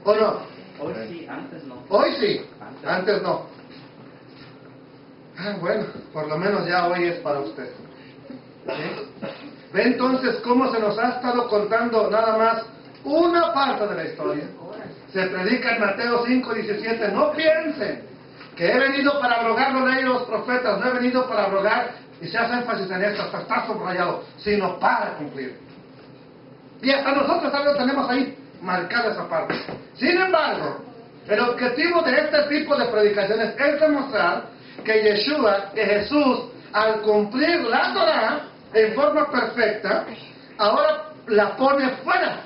¿O no? Hoy sí, antes no. Hoy sí, antes no. Bueno, por lo menos ya hoy es para usted. ¿Sí? Ve entonces cómo se nos ha estado contando nada más una parte de la historia. Se predica en Mateo 5:17. No piensen que he venido para abrogar la ley de los profetas. No he venido para abrogar, y se hace énfasis en esto, hasta está subrayado, sino para cumplir. Y hasta nosotros también tenemos ahí marcada esa parte. Sin embargo, el objetivo de este tipo de predicaciones es demostrar que Yeshua, que Jesús, al cumplir la Torah en forma perfecta, ahora la pone fuera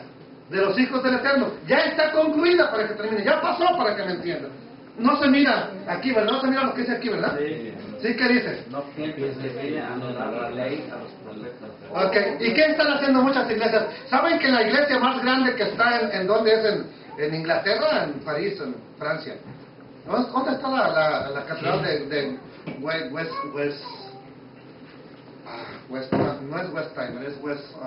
de los hijos del Eterno. Ya está concluida para que termine, ya pasó para que me entiendan. No se mira aquí, ¿verdad? No se mira lo que dice aquí, ¿verdad? Sí. ¿Sí? ¿Qué dice? No pienses que viene a anular la ley a los profetas. Ok, ¿y qué están haciendo muchas iglesias? ¿Saben que la iglesia más grande que está en dónde es? En Inglaterra, en París, en Francia. ¿Dónde está la catedral de no es Westheimer, es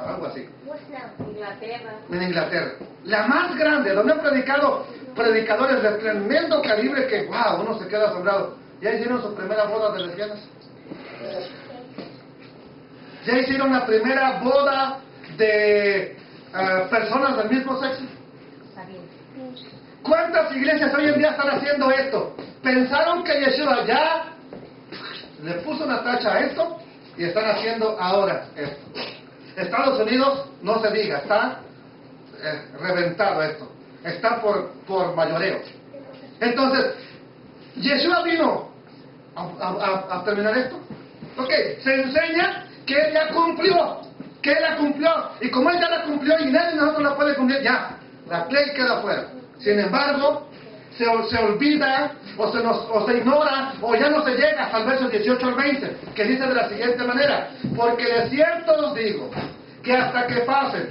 algo así? What's now? Inglaterra. En Inglaterra. La más grande, donde han predicado predicadores de tremendo calibre que, wow, uno se queda asombrado. ¿Ya hicieron su primera boda de lesbianas? ¿Ya hicieron la primera boda de personas del mismo sexo? ¿Cuántas iglesias hoy en día están haciendo esto? Pensaron que Yeshua ya le puso una tacha a esto y están haciendo ahora esto. Estados Unidos, no se diga, está reventado esto. Está por mayoreo. Entonces, Yeshua vino a terminar esto. Ok, se enseña que Él ya cumplió. Que Él la cumplió. Y como Él ya la cumplió y nadie de nosotros la puede cumplir, ya, la ley queda fuera. Sin embargo, se olvida o se ignora o ya no se llega hasta el verso 18 al 20, que dice de la siguiente manera: porque de cierto os digo que hasta que pasen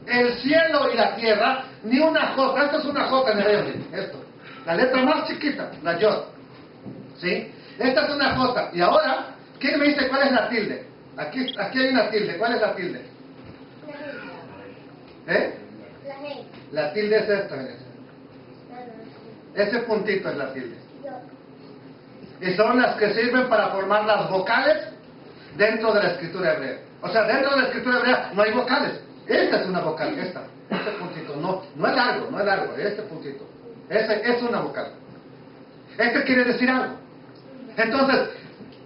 el cielo y la tierra, ni una jota, esto es una jota en hebreo, esto, la letra más chiquita, la yod, ¿sí? Esta es una jota. Y ahora, ¿quién me dice cuál es la tilde? Aquí hay una tilde, ¿cuál es la tilde? ¿Eh? La ley. La tilde es esta, miren. Ese puntito es la tilde. Y son las que sirven para formar las vocales dentro de la escritura hebrea. O sea, dentro de la escritura hebrea no hay vocales. Esta es una vocal, este puntito. No es largo, este puntito. Ese es una vocal. Este quiere decir algo. Entonces,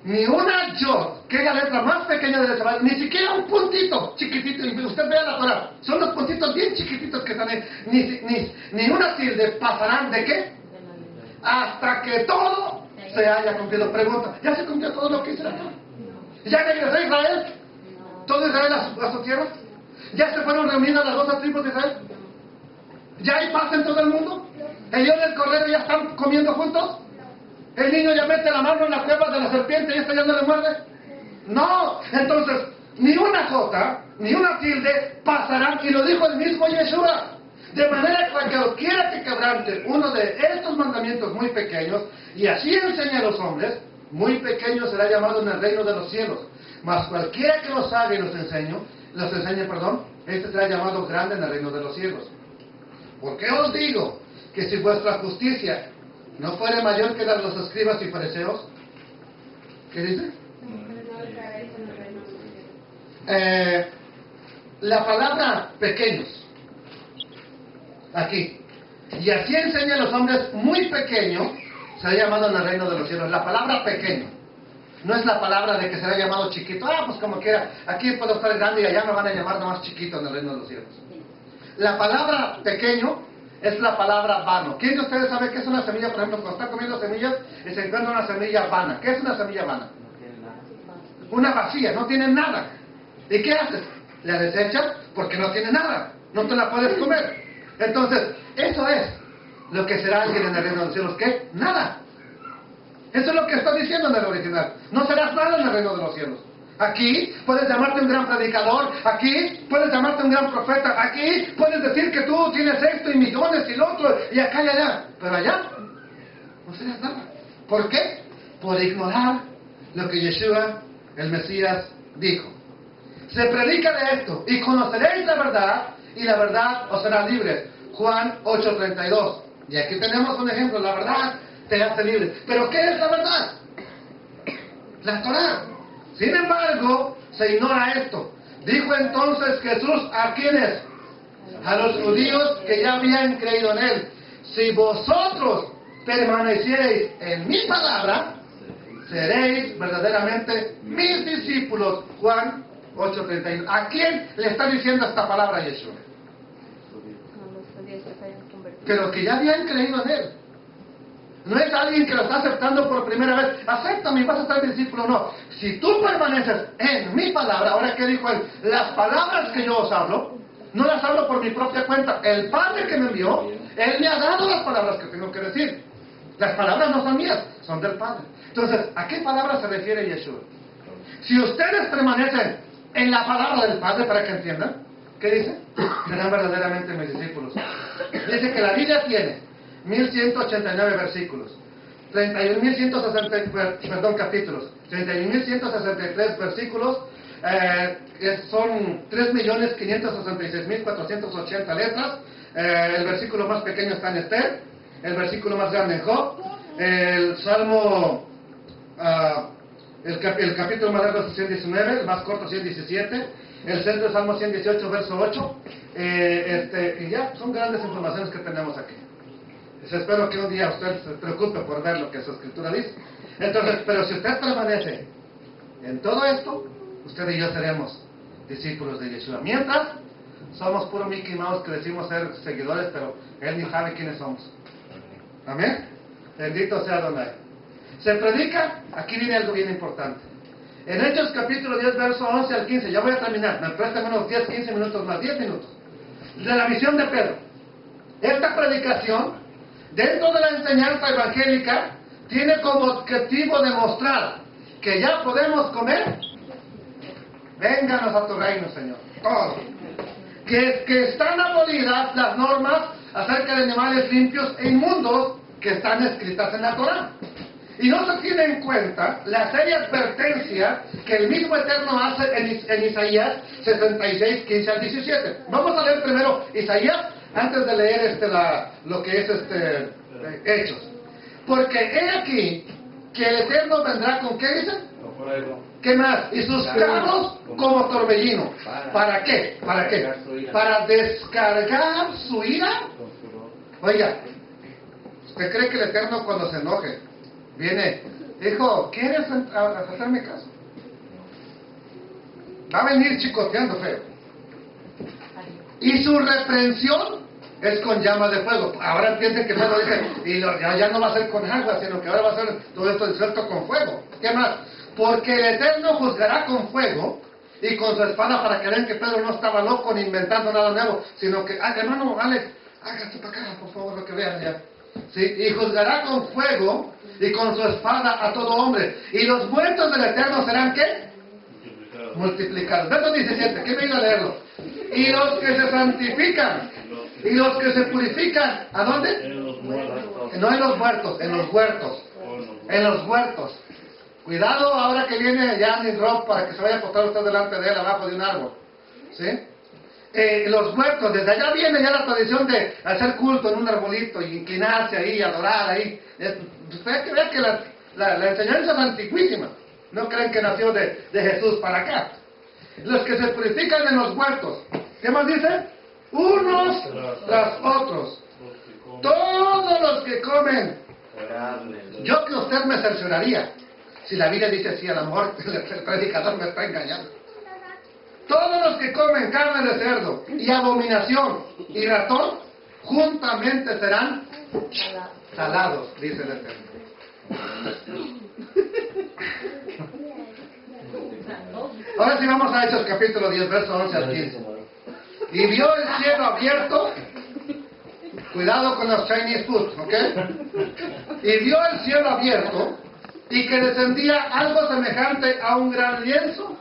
ni una yod, que es la letra más pequeña del Shabbat, ni siquiera un puntito chiquitito, y usted vea la Torah, son los puntitos bien chiquititos que están ahí, ni una tilde pasarán ¿de qué? Hasta que todo se haya cumplido. Pregunta, ¿ya se cumplió todo lo que hizo la Torah? ¿Ya regresó Israel? ¿Todo Israel a su tierra? ¿Ya se fueron reunidas las 12 tribus de Israel? ¿Ya hay paz en todo el mundo? ¿El león y el cordero ya están comiendo juntos? ¿El niño ya mete la mano en la cueva de la serpiente y esta ya no le muerde? No. Entonces, ni una jota, ni una tilde pasarán, y lo dijo el mismo Yeshua. De manera que cualquiera que quebrante uno de estos mandamientos muy pequeños, y así enseña a los hombres, muy pequeño será llamado en el reino de los cielos. Mas cualquiera que los haga y los enseñe, este será llamado grande en el reino de los cielos. ¿Por qué os digo que si vuestra justicia no fuere mayor que la de los escribas y fariseos? ¿Qué dice? La palabra pequeños, aquí, y así enseña a los hombres muy pequeños, será llamado en el reino de los cielos. La palabra pequeño no es la palabra de que será llamado chiquito. Pues como quiera, aquí puedo estar grande y allá me van a llamar nomás chiquito en el reino de los cielos. La palabra pequeño es la palabra vano. ¿Quién de ustedes sabe qué es una semilla? Por ejemplo, cuando está comiendo semillas y se encuentra una semilla vana. ¿Qué es una semilla vana? Una vacía, no tiene nada. ¿Y qué haces? La desechas porque no tiene nada. No te la puedes comer. Entonces, eso es lo que será alguien en el reino de los cielos. ¿Qué? Nada. Eso es lo que está diciendo en el original. No serás nada en el reino de los cielos. Aquí puedes llamarte un gran predicador, aquí puedes llamarte un gran profeta, aquí puedes decir que tú tienes esto y millones y lo otro, y acá y allá. Pero allá no serás nada. ¿Por qué? Por ignorar lo que Yeshua, el Mesías, dijo. Se predica de esto, y conoceréis la verdad, y la verdad os hará libres. Juan 8:32. Y aquí tenemos un ejemplo, la verdad te hace libre. ¿Pero qué es la verdad? La Torah. Sin embargo, se ignora esto. Dijo entonces Jesús, ¿a quiénes? A los judíos que ya habían creído en Él. Si vosotros permaneciereis en mi palabra, seréis verdaderamente mis discípulos. Juan 8:31. ¿A quién le está diciendo esta palabra Yeshua? Los judíos que se hayan convertido. Pero que ya habían creído en Él. No es alguien que lo está aceptando por primera vez. Acéptame y vas a ser discípulo. No. Si tú permaneces en mi palabra, ahora que dijo él, las palabras que yo os hablo, no las hablo por mi propia cuenta. El Padre que me envió, Él me ha dado las palabras que tengo que decir. Las palabras no son mías, son del Padre. Entonces, ¿a qué palabra se refiere Yeshua? Si ustedes permanecen en la palabra del Padre, para que entiendan, ¿qué dice? Serán verdaderamente mis discípulos. Dice que la Biblia tiene 1189 versículos, 31.160 capítulos, 31.163 versículos, son 3.566.480 letras. El versículo más pequeño está en Esther, el versículo más grande en Job, el Salmo, el capítulo más largo es 119, el más corto 117, el centro es Salmo 118, verso 8, y ya, son grandes informaciones que tenemos aquí. Espero que un día usted se preocupe por ver lo que su escritura dice. Entonces, pero si usted permanece en todo esto, usted y yo seremos discípulos de Yeshua. Mientras, somos puro Mickey Mouse que decimos ser seguidores, pero él ni sabe quiénes somos. Amén. Bendito sea Adonai. Se predica, aquí viene algo bien importante. En Hechos capítulo 10, verso 11 al 15, ya voy a terminar, me prestan unos 10, 15 minutos más, 10 minutos, de la misión de Pedro. Esta predicación, dentro de la enseñanza evangélica, tiene como objetivo demostrar que ya podemos comer. Vénganos a tu reino, Señor. Todo. Que están abolidas las normas acerca de animales limpios e inmundos que están escritas en la Torá. Y no se tiene en cuenta la seria advertencia que el mismo Eterno hace en Isaías 66, 15 al 17. Vamos a leer primero Isaías antes de leer lo que es Hechos. Porque he aquí que el Eterno vendrá con, ¿qué dice? ¿Qué más? Y sus carros como torbellino. ¿Para qué? ¿Para qué? Para descargar su ira. Oiga, ¿usted cree que el Eterno cuando se enoje viene, hijo, ¿quieres hacerme caso? Va a venir chicoteando feo. Y su reprensión es con llamas de fuego. Ahora entienden que Pedro dice, y ya no va a ser con agua, sino que ahora va a ser todo esto disuelto con fuego. ¿Qué más? Porque el Eterno juzgará con fuego y con su espada, para que vean que Pedro no estaba loco ni inventando nada nuevo, sino que, hermano Alex, hágase para acá, por favor, lo que vean ya. ¿Sí? Y juzgará con fuego y con su espada a todo hombre. Y los muertos del Eterno serán, ¿qué? Multiplicados. Verso 17, ¿qué me iba a leerlo? Y los que se santifican y los que se purifican, ¿a dónde? En los muertos. No en los muertos, en los huertos. En los huertos. Cuidado ahora que viene Jan y Rob para que se vaya a postar usted delante de él abajo de un árbol. ¿Sí? Los huertos, desde allá viene ya la tradición de hacer culto en un arbolito y inclinarse ahí, adorar ahí. Ustedes que vean que la enseñanza es antiquísima. No creen que nació de Jesús para acá. Los que se purifican en los huertos. ¿Qué más dice? Unos tras otros. Todos los que comen. Yo que usted me cercioraría. Si la Biblia dice así a la muerte, el predicador me está engañando. Todos los que comen carne de cerdo y abominación y ratón, juntamente serán salados, dice el Eterno. Ahora sí vamos a Hechos capítulo 10, verso 11 al 15. Y vio el cielo abierto. Cuidado con los Chinese food, ¿ok? Y vio el cielo abierto y que descendía algo semejante a un gran lienzo,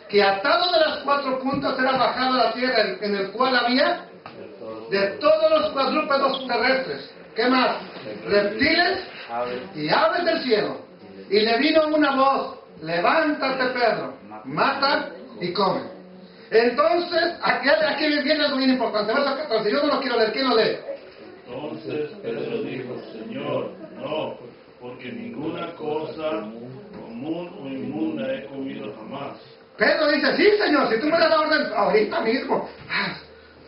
que atado de las 4 puntas era bajado a la tierra, en el cual había de todos los cuadrúpedos terrestres. ¿Qué más? Reptiles y aves del cielo. Y le vino una voz: levántate, Pedro, mata y come. Entonces, aquí viene algo bien importante. Verso 14, yo no lo quiero leer, ¿quién lo lee? Entonces Pedro dijo: Señor, no, porque ninguna cosa común o inmunda he comido jamás. Pedro dice: sí, Señor, si tú me das la orden ahorita mismo.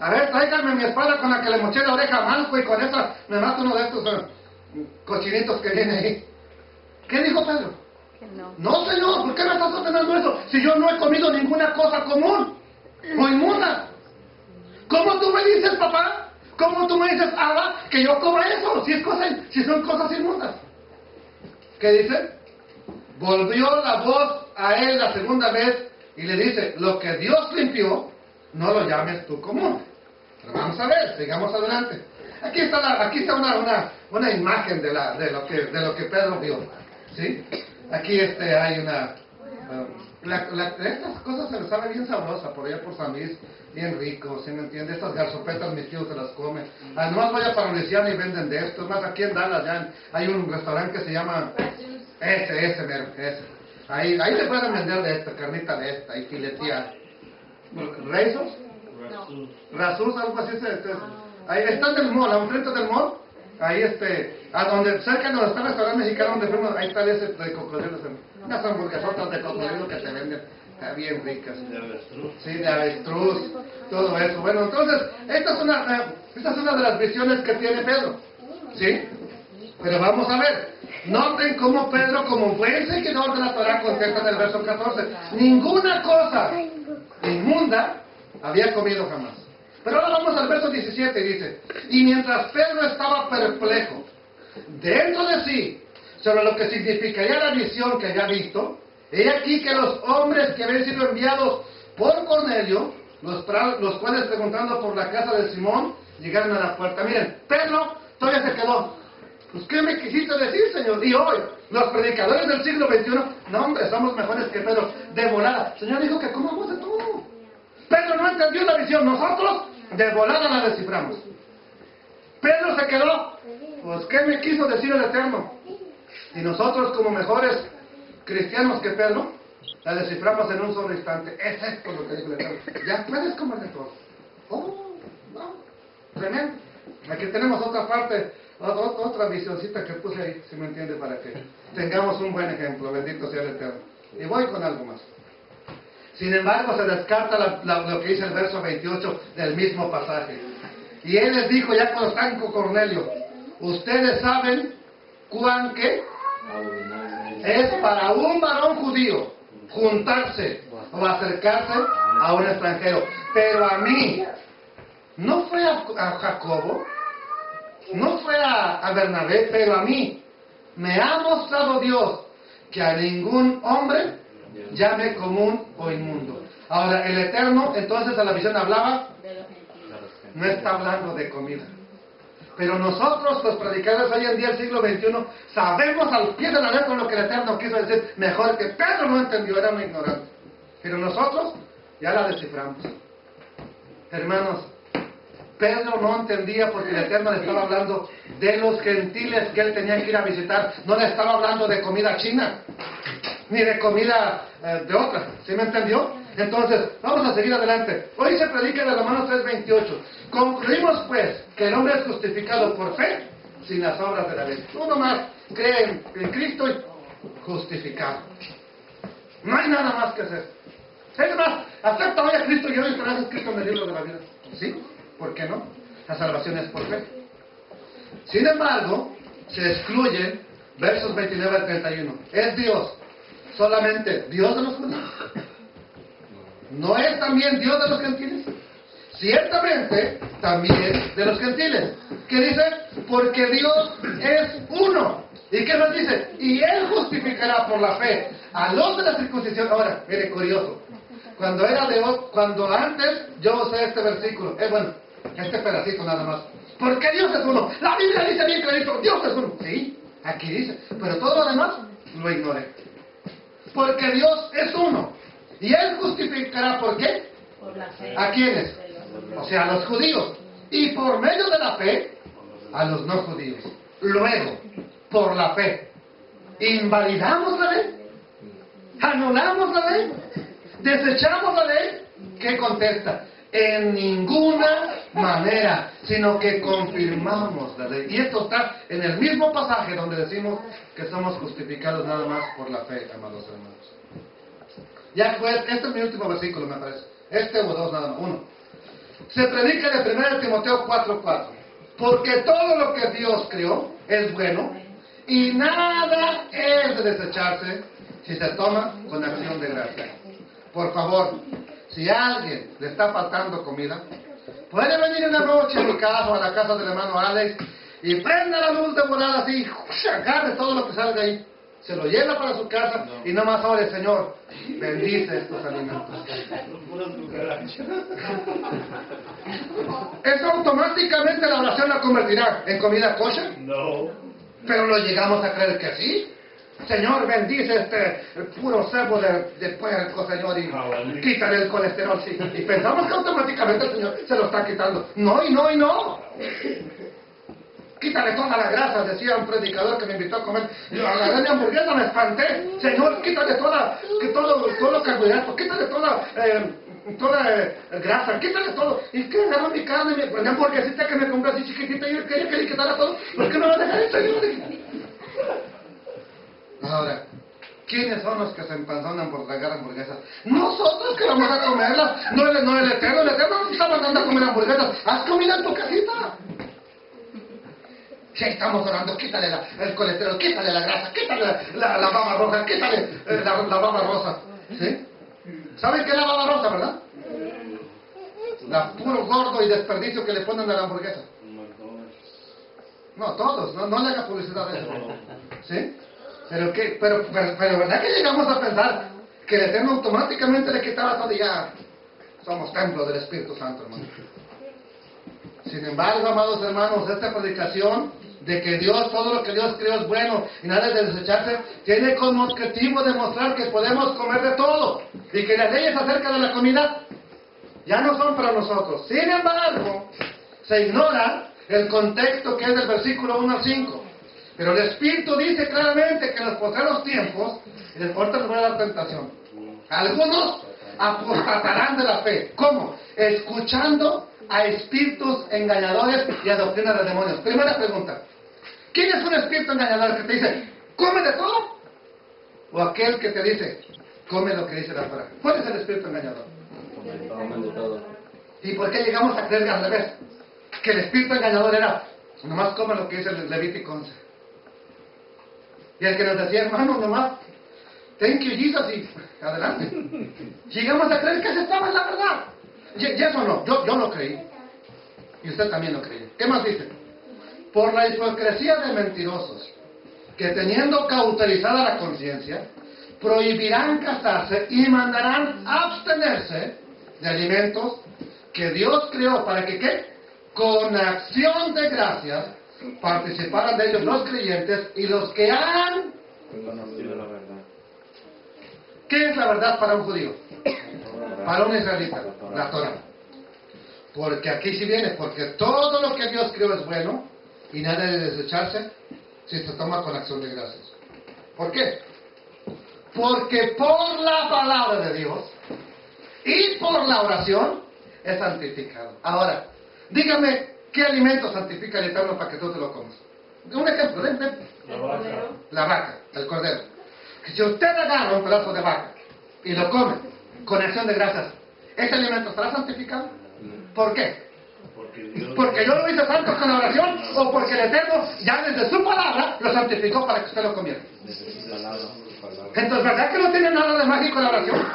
A ver, tráigame mi espada con la que le moché la oreja a Malco y con esa me mato uno de estos cochinitos que viene ahí. ¿Qué dijo Pedro? No, Señor, ¿por qué me estás ordenando eso? Si yo no he comido ninguna cosa común o inmunda. ¿Cómo tú me dices, papá? ¿Cómo tú me dices, Abba, que yo coma eso? Si son cosas inmundas. ¿Qué dice? Volvió la voz a él la segunda vez y le dice, lo que Dios limpió, no lo llames tú común. Pero vamos a ver, sigamos adelante. Aquí está una imagen de lo que Pedro vio. ¿Sí? Aquí hay una... estas cosas se les sabe bien sabrosa por allá por San Luis, bien rico, ¿sí me entiende? Estas garzopetas mis tíos se las comen. Nomás vaya para Luisiana y venden de esto. Más aquí en Dallas ya hay un restaurante que se llama... ese. Ahí te pueden vender de esta, carnita de esta, y filetear. ¿Razors? Razors, algo así. Ahí está en el mall, a un frente del mall. Ahí a donde, cerca de donde está el restaurante mexicano donde fuimos, ahí está ese de cocodrilos. Unas hamburguesotas de cocodrilo que te venden, está bien ricas. De avestruz. Sí, de avestruz, todo eso. Bueno, entonces, esta es una de las visiones que tiene Pedro. ¿Sí? Pero vamos a ver. Noten cómo Pedro, como buen seguidor de la Torah, contesta en el verso 14. Ninguna cosa inmunda había comido jamás. Pero ahora vamos al verso 17 y dice, y mientras Pedro estaba perplejo dentro de sí sobre lo que significaría la visión que había visto, he aquí que los hombres que habían sido enviados por Cornelio, los cuales preguntando por la casa de Simón, llegaron a la puerta. Miren, Pedro todavía se quedó. Pues, ¿qué me quisiste decir, Señor? Y hoy, los predicadores del siglo XXI, no, hombre, somos mejores que Pedro. De volada. Señor dijo que comamos de todo. Pedro no entendió la visión. Nosotros, de volada la desciframos. Pedro se quedó. Pues, ¿qué me quiso decir el Eterno? Y nosotros, como mejores cristianos que Pedro, la desciframos en un solo instante. Es esto lo que dijo el Eterno. Ya puedes comer de todo. Oh, no. Tremendo. Aquí tenemos otra parte, otra visioncita que puse ahí, si me entiende, para que tengamos un buen ejemplo. Bendito sea el Eterno. Y voy con algo más. Sin embargo, se descarta lo que dice el verso 28 del mismo pasaje. Y él les dijo ya cuando están con Cornelio, ustedes saben cuán que es para un varón judío juntarse o acercarse a un extranjero. Pero a mí, no fue a Jacobo, no fue a Bernabé, pero a mí me ha mostrado Dios que a ningún hombre llame común o inmundo. Ahora, el Eterno, entonces a la visión hablaba, no está hablando de comida. Pero nosotros, los predicadores hoy en día, el siglo XXI, sabemos al pie de la letra lo que el Eterno quiso decir, mejor que Pedro no entendió, era un ignorante. Pero nosotros ya la desciframos. Hermanos, Pedro no entendía porque el Eterno le estaba hablando de los gentiles que él tenía que ir a visitar. No le estaba hablando de comida china, ni de comida de otra. ¿Sí me entendió? Entonces, vamos a seguir adelante. Hoy se predica de Romanos 3:28. Concluimos pues que el hombre es justificado por fe sin las obras de la ley. Uno más cree en Cristo y justificado. No hay nada más que hacer. Es más, acepta hoy a Cristo y hoy estarás escrito en el libro de la vida. ¿Sí? ¿Por qué no? La salvación es por fe. Sin embargo, se excluyen versos 29 al 31. ¿Es Dios solamente Dios de los judíos? ¿No es también Dios de los gentiles? Ciertamente, también de los gentiles. ¿Qué dice? Porque Dios es uno. ¿Y qué nos dice? Y Él justificará por la fe a los de la circuncisión. Ahora, mire, curioso. Cuando antes yo usé este versículo, bueno, este pedacito nada más. ¿Por qué Dios es uno? La Biblia dice bien clarito, Dios es uno. Sí, aquí dice. Pero todo lo demás lo ignoré. Porque Dios es uno. Y Él justificará, ¿por qué? Por la fe. ¿A quiénes? O sea, a los judíos. Y por medio de la fe, a los no judíos. Luego, por la fe, ¿invalidamos la ley? ¿Anulamos la ley? ¿Desechamos la ley? ¿Qué contesta? En ninguna manera, sino que confirmamos la ley. Y esto está en el mismo pasaje donde decimos que somos justificados nada más por la fe, amados hermanos. Ya fue, este es mi último versículo, me parece. O dos nada más, uno. Se predica de 1 Timoteo 4:4. Porque todo lo que Dios creó es bueno y nada es de desecharse si se toma con acción de gracia. Por favor, si a alguien le está faltando comida, Puede venir una noche a mi casa o a la casa del hermano Alex y prenda la luz de volada así, agarre todo lo que salga ahí, se lo lleva para su casa y nada más ore, Señor, bendice estos alimentos. Puras cucarachas. Eso automáticamente la oración la convertirá en comida kosher, No. pero lo llegamos a creer que sí. Señor, bendice el puro cebo de puerco, Señor, y quítale el colesterol, sí. Y pensamos que automáticamente el Señor se lo está quitando. No, y no, y no. Quítale toda la grasa, decía un predicador que me invitó a comer. Yo agarré mi hamburguesa, me espanté. Señor, quítale todo carbohidrato, quítale toda grasa, quítale todo. ¿Y qué? Agarró mi carne, mi hamburguesita que me compré así chiquitita, y yo quería que le quitara todo. ¿Por qué no lo dejaré, Señor? Ahora, ¿quiénes son los que se empanzonan por tragar hamburguesas? Nosotros que vamos a comerlas, no el Eterno no está mandando a comer hamburguesas, haz comida en tu casita. Si estamos orando, quítale el colesterol, quítale la grasa, quítale la baba roja, quítale la baba rosa. ¿Sí? ¿Saben qué es la baba rosa, verdad? La puro gordo y desperdicio que le ponen a la hamburguesa. No, todos, no le haga publicidad de eso. ¿Sí? Pero ¿verdad que llegamos a pensar que el Eterno automáticamente le quitaba todo y ya somos templo del Espíritu Santo, hermano? Sin embargo, amados hermanos, esta predicación de que Dios, todo lo que Dios creó es bueno y nada de desecharse, tiene como objetivo demostrar que podemos comer de todo y que las leyes acerca de la comida ya no son para nosotros. Sin embargo, se ignora el contexto que es del versículo 1 al 5. Pero el Espíritu dice claramente que en los postreros tiempos, y después les voy a dar tentación, algunos apostatarán de la fe. ¿Cómo? Escuchando a espíritus engañadores y a doctrinas de demonios. Primera pregunta, ¿quién es un espíritu engañador que te dice, come de todo? ¿O aquel que te dice, come lo que dice la palabra? ¿Cuál es el espíritu engañador? Comen de todo. ¿Y por qué llegamos a creer al revés? Que el espíritu engañador era, nomás come lo que dice el Levítico 11. Y el que nos decía, hermano, nomás, thank you Jesus, y adelante. Llegamos a creer que esa estaba en la verdad. Y eso no, yo lo creí. Y usted también lo creyó. ¿Qué más dice? Por la hipocresía de mentirosos, que teniendo cauterizada la conciencia, prohibirán casarse y mandarán abstenerse de alimentos que Dios creó para que, ¿qué? Con acción de gracias participaran de ellos los creyentes y los que han Conocido la verdad. ¿Qué es la verdad para un judío? Para un israelita, la Torah. Porque aquí sí viene, porque todo lo que Dios creó es bueno y nada de desecharse si se toma con acción de gracias. ¿Por qué? Porque por la palabra de Dios y por la oración es santificado. Ahora, dígame, ¿qué alimento santifica el Eterno para que tú te lo comas? Un ejemplo, ven. La vaca. La vaca, el cordero. Que si usted agarra un pedazo de vaca y lo come con acción de gracias, ¿ese alimento estará santificado? ¿Por qué? ¿Porque yo lo hice santo con la oración o porque el Eterno ya desde su palabra lo santificó para que usted lo comiera? Entonces, ¿verdad que no tiene nada de mágico la oración?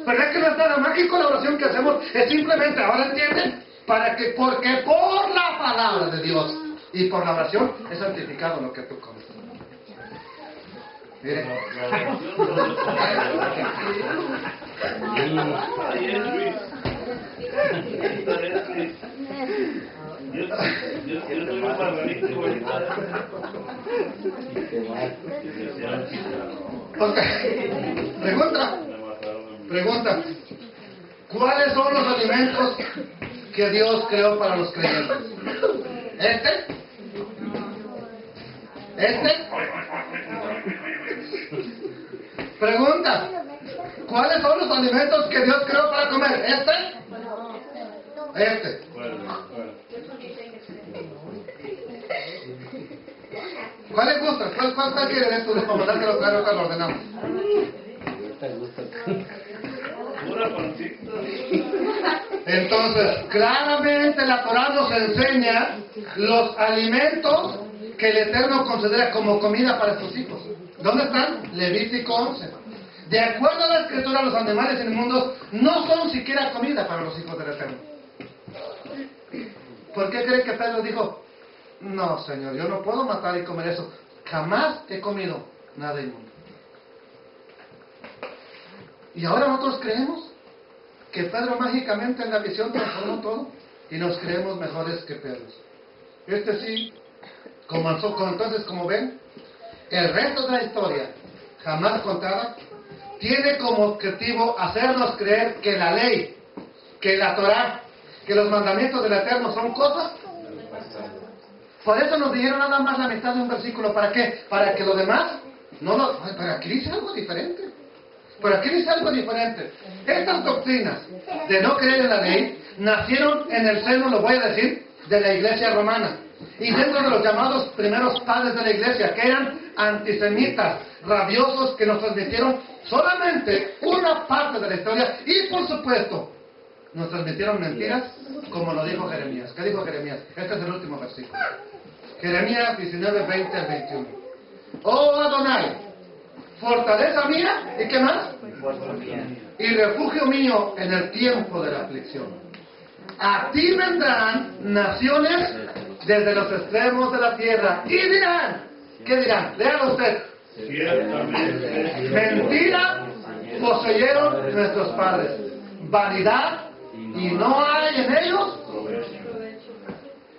¿Verdad que no es nada mágico la oración que hacemos? Es simplemente, ahora entienden, porque por la palabra de Dios y por la oración es santificado lo que tú comes. Mire. Ahí es Luis. Yo soy un marranito ahorita. Ok. Pregunta. ¿Cuáles son los alimentos que Dios creó para los creyentes? ¿Este? Pregunta. ¿Cuáles son los alimentos que Dios creó para comer? Este. ¿Cuál les gusta? ¿Cuál quieren esto de comandar que lo traigo para lo ordenamos? Pura pancita. Entonces, claramente la Torah nos enseña los alimentos que el Eterno considera como comida para sus hijos. ¿Dónde están? Levítico 11. De acuerdo a la Escritura, los animales inmundos no son siquiera comida para los hijos del Eterno. ¿Por qué cree que Pedro dijo, no, Señor, yo no puedo matar y comer eso? Jamás he comido nada inmundo. Y ahora nosotros creemos que Pedro mágicamente en la visión transformó todo y nos creemos mejores que Pedro. Este sí, entonces, como ven, el resto de la historia, jamás contada, tiene como objetivo hacernos creer que la ley, que la Torah, que los mandamientos del Eterno son cosas. Por eso nos dijeron nada más la mitad de un versículo. ¿Para qué? Para que lo demás no lo... Pero aquí dice algo diferente. Pero aquí dice algo diferente. Estas doctrinas de no creer en la ley nacieron en el seno, lo voy a decir, de la iglesia romana. Y dentro de los llamados primeros padres de la iglesia, que eran antisemitas, rabiosos, que nos transmitieron solamente una parte de la historia. Y por supuesto, nos transmitieron mentiras, como lo dijo Jeremías. ¿Qué dijo Jeremías? Este es el último versículo. Jeremías 19, 20 al 21. Oh Adonai, fortaleza mía, ¿y qué más? Y refugio mío en el tiempo de la aflicción. A ti vendrán naciones desde los extremos de la tierra y dirán, ¿qué dirán? Léalo usted. Ciertamente, Mentira poseyeron nuestros padres, vanidad, y no hay en ellos.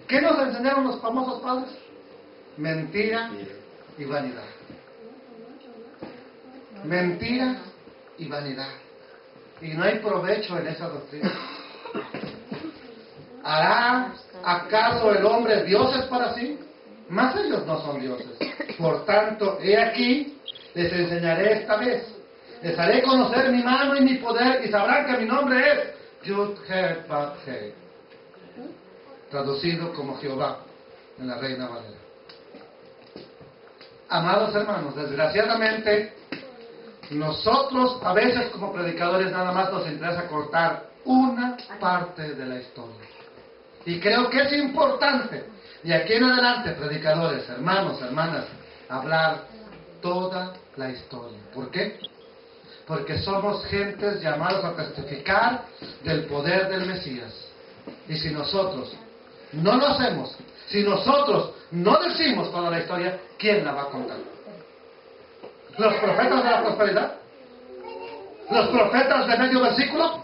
¿Qué nos enseñaron los famosos padres? Mentira y vanidad. Mentira y vanidad. Y no hay provecho en esa doctrina. ¿Hará acaso el hombre dioses para sí? Mas ellos no son dioses. Por tanto, he aquí, les enseñaré esta vez. Les haré conocer mi mano y mi poder, y sabrán que mi nombre es Yud-He-Vav-He, traducido como Jehová en la Reina Valera. Amados hermanos, desgraciadamente, nosotros a veces como predicadores nada más nos interesa cortar una parte de la historia. Y creo que es importante, de aquí en adelante, predicadores, hermanos, hermanas, hablar toda la historia. ¿Por qué? Porque somos gentes llamados a testificar del poder del Mesías. Y si nosotros no lo hacemos, si nosotros no decimos toda la historia, ¿quién la va a contar? ¿Los profetas de la prosperidad? ¿Los profetas de medio versículo?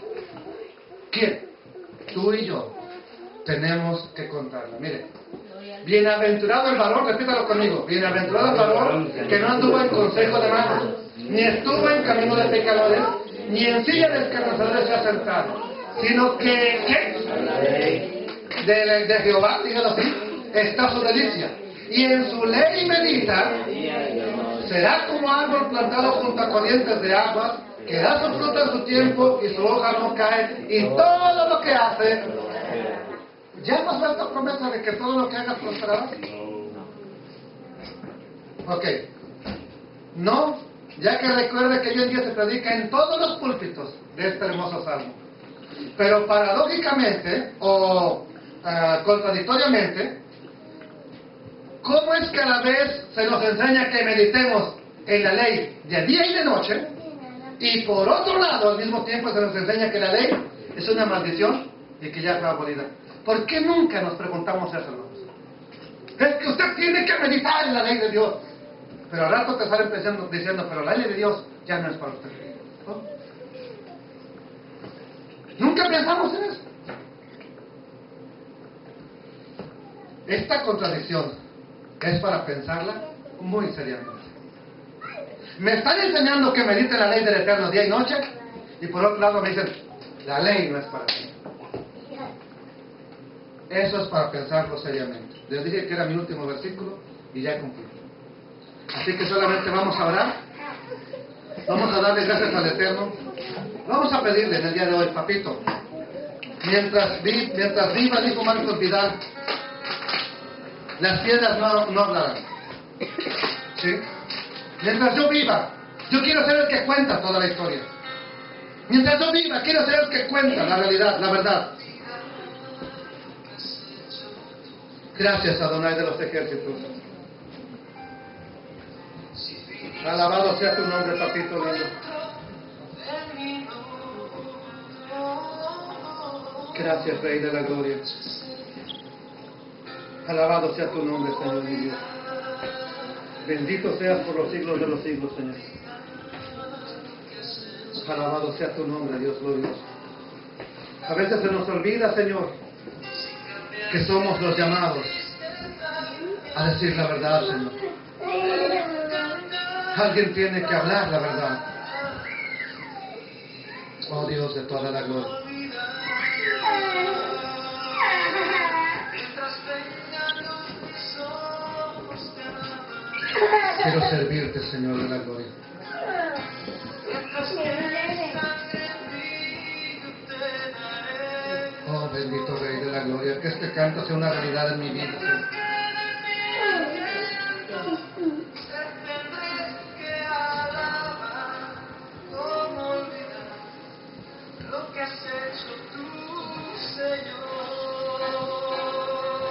¿Quién? Tú y yo tenemos que contarla. Mire, bienaventurado el varón, repítalo conmigo, bienaventurado el varón que no anduvo en consejo de malos, ni estuvo en camino de pecadores, ni en silla de escarnecedores se ha sentado, sino que de Jehová, dígalo así, está su delicia, y en su ley medita. Será como árbol plantado junto a corrientes de aguas, que da su fruto en su tiempo y su hoja no cae, y todo lo que hace. ¿Ya pasó esta promesa de que todo lo que hagas prosperará? Ok. No, ya que recuerde que hoy en día se predica en todos los púlpitos de este hermoso salmo. Pero paradójicamente, o contradictoriamente, ¿cómo es que a la vez se nos enseña que meditemos en la ley de día y de noche? Y por otro lado, al mismo tiempo se nos enseña que la ley es una maldición y que ya fue abolida. ¿Por qué nunca nos preguntamos eso, hermanos? Es que usted tiene que meditar en la ley de Dios. Pero al rato te salen diciendo, pero la ley de Dios ya no es para usted. ¿No? Nunca pensamos en eso. Esta contradicción es para pensarla muy seriamente. Me están enseñando que medite la ley del Eterno día y noche, y por otro lado me dicen, la ley no es para ti. Eso es para pensarlo seriamente. Les dije que era mi último versículo y ya cumplí. Así que solamente vamos a orar. Vamos a darle gracias al Eterno. Vamos a pedirle en el día de hoy, papito, mientras viva, dijo Marcos Vidal, las piedras no hablarán. ¿Sí? Mientras yo viva, yo quiero ser el que cuenta toda la historia. Mientras yo viva, quiero ser el que cuenta la realidad, la verdad. Gracias, Adonai de los ejércitos. Alabado sea tu nombre, papito lindo. Gracias, Rey de la Gloria. Alabado sea tu nombre, Señor mi Dios. Bendito seas por los siglos de los siglos, Señor. Alabado sea tu nombre, Dios glorioso. A veces se nos olvida, Señor, que somos los llamados a decir la verdad, Señor. Alguien tiene que hablar la verdad. Oh Dios de toda la gloria. Quiero servirte, Señor de la gloria. Oh, bendito Rey de la gloria, que este canto sea una realidad en mi vida, Señor.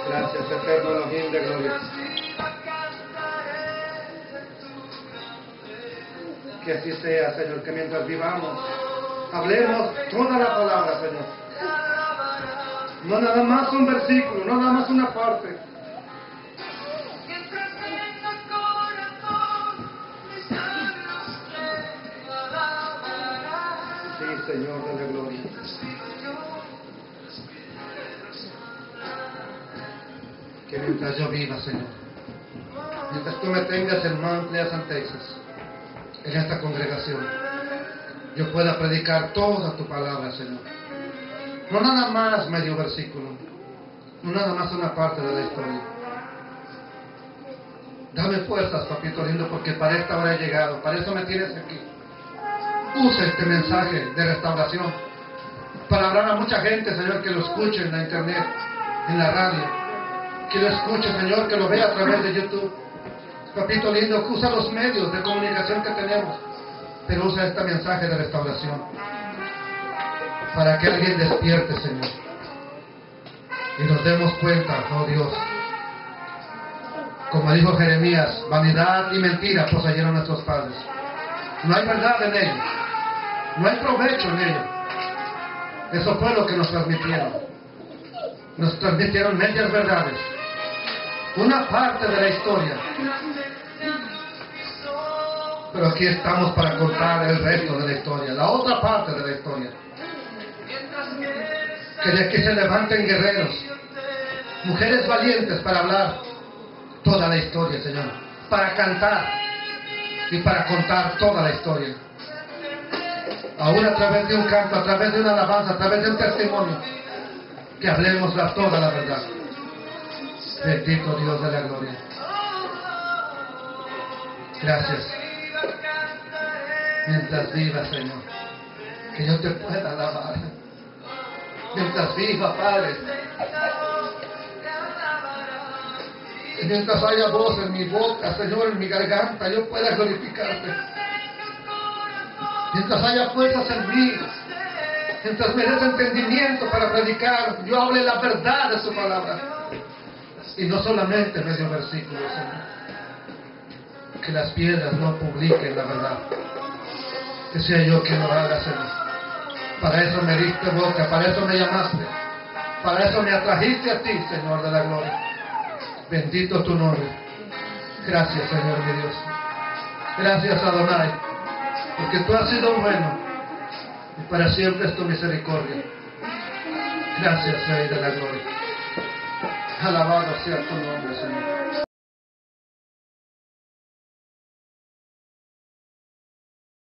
Gracias, eterno Elohim de gloria. Que así sea, Señor, que mientras vivamos, hablemos toda la palabra, Señor. No nada más un versículo, no nada más una parte. Sí, Señor de la gloria. Que mientras yo viva, Señor, mientras tú me tengas en Mount Pleasant, Texas, en esta congregación, yo pueda predicar toda tu palabra, Señor. No nada más medio versículo, no nada más una parte de la historia. Dame fuerzas, papito lindo, porque para esta hora he llegado, para eso me tienes aquí. Usa este mensaje de restauración para hablar a mucha gente, Señor, que lo escuche en la internet, en la radio. Que lo escuche, Señor, que lo vea a través de YouTube. Papito lindo, usa los medios de comunicación que tenemos, pero usa este mensaje de restauración para que alguien despierte, Señor, y nos demos cuenta, oh Dios, como dijo Jeremías, vanidad y mentira poseyeron nuestros padres. No hay verdad en ello, no hay provecho en ello. Eso fue lo que nos transmitieron. Nos transmitieron medias verdades, una parte de la historia. Pero aquí estamos para contar el resto de la historia, la otra parte de la historia. Que de aquí se levanten guerreros, mujeres valientes para hablar toda la historia, Señor, para cantar y para contar toda la historia. Aún a través de un canto, a través de una alabanza, a través de un testimonio, que hablemos toda la verdad. Bendito Dios de la gloria. Gracias. Mientras viva, Señor, que yo te pueda alabar. Mientras viva, Padre, que mientras haya voz en mi boca, Señor, en mi garganta, yo pueda glorificarte. Mientras haya fuerzas en mí, mientras me des entendimiento para predicar, yo hable la verdad de su palabra. Y no solamente medio versículo, Señor. Que las piedras no publiquen la verdad. Que sea yo quien lo haga, Señor. Para eso me diste boca, para eso me llamaste, para eso me atrajiste a ti, Señor de la gloria. Bendito tu nombre. Gracias, Señor mi Dios. Gracias, Adonai, porque tú has sido bueno y para siempre es tu misericordia. Gracias, Rey de la gloria. Alabado sea tu nombre, Señor.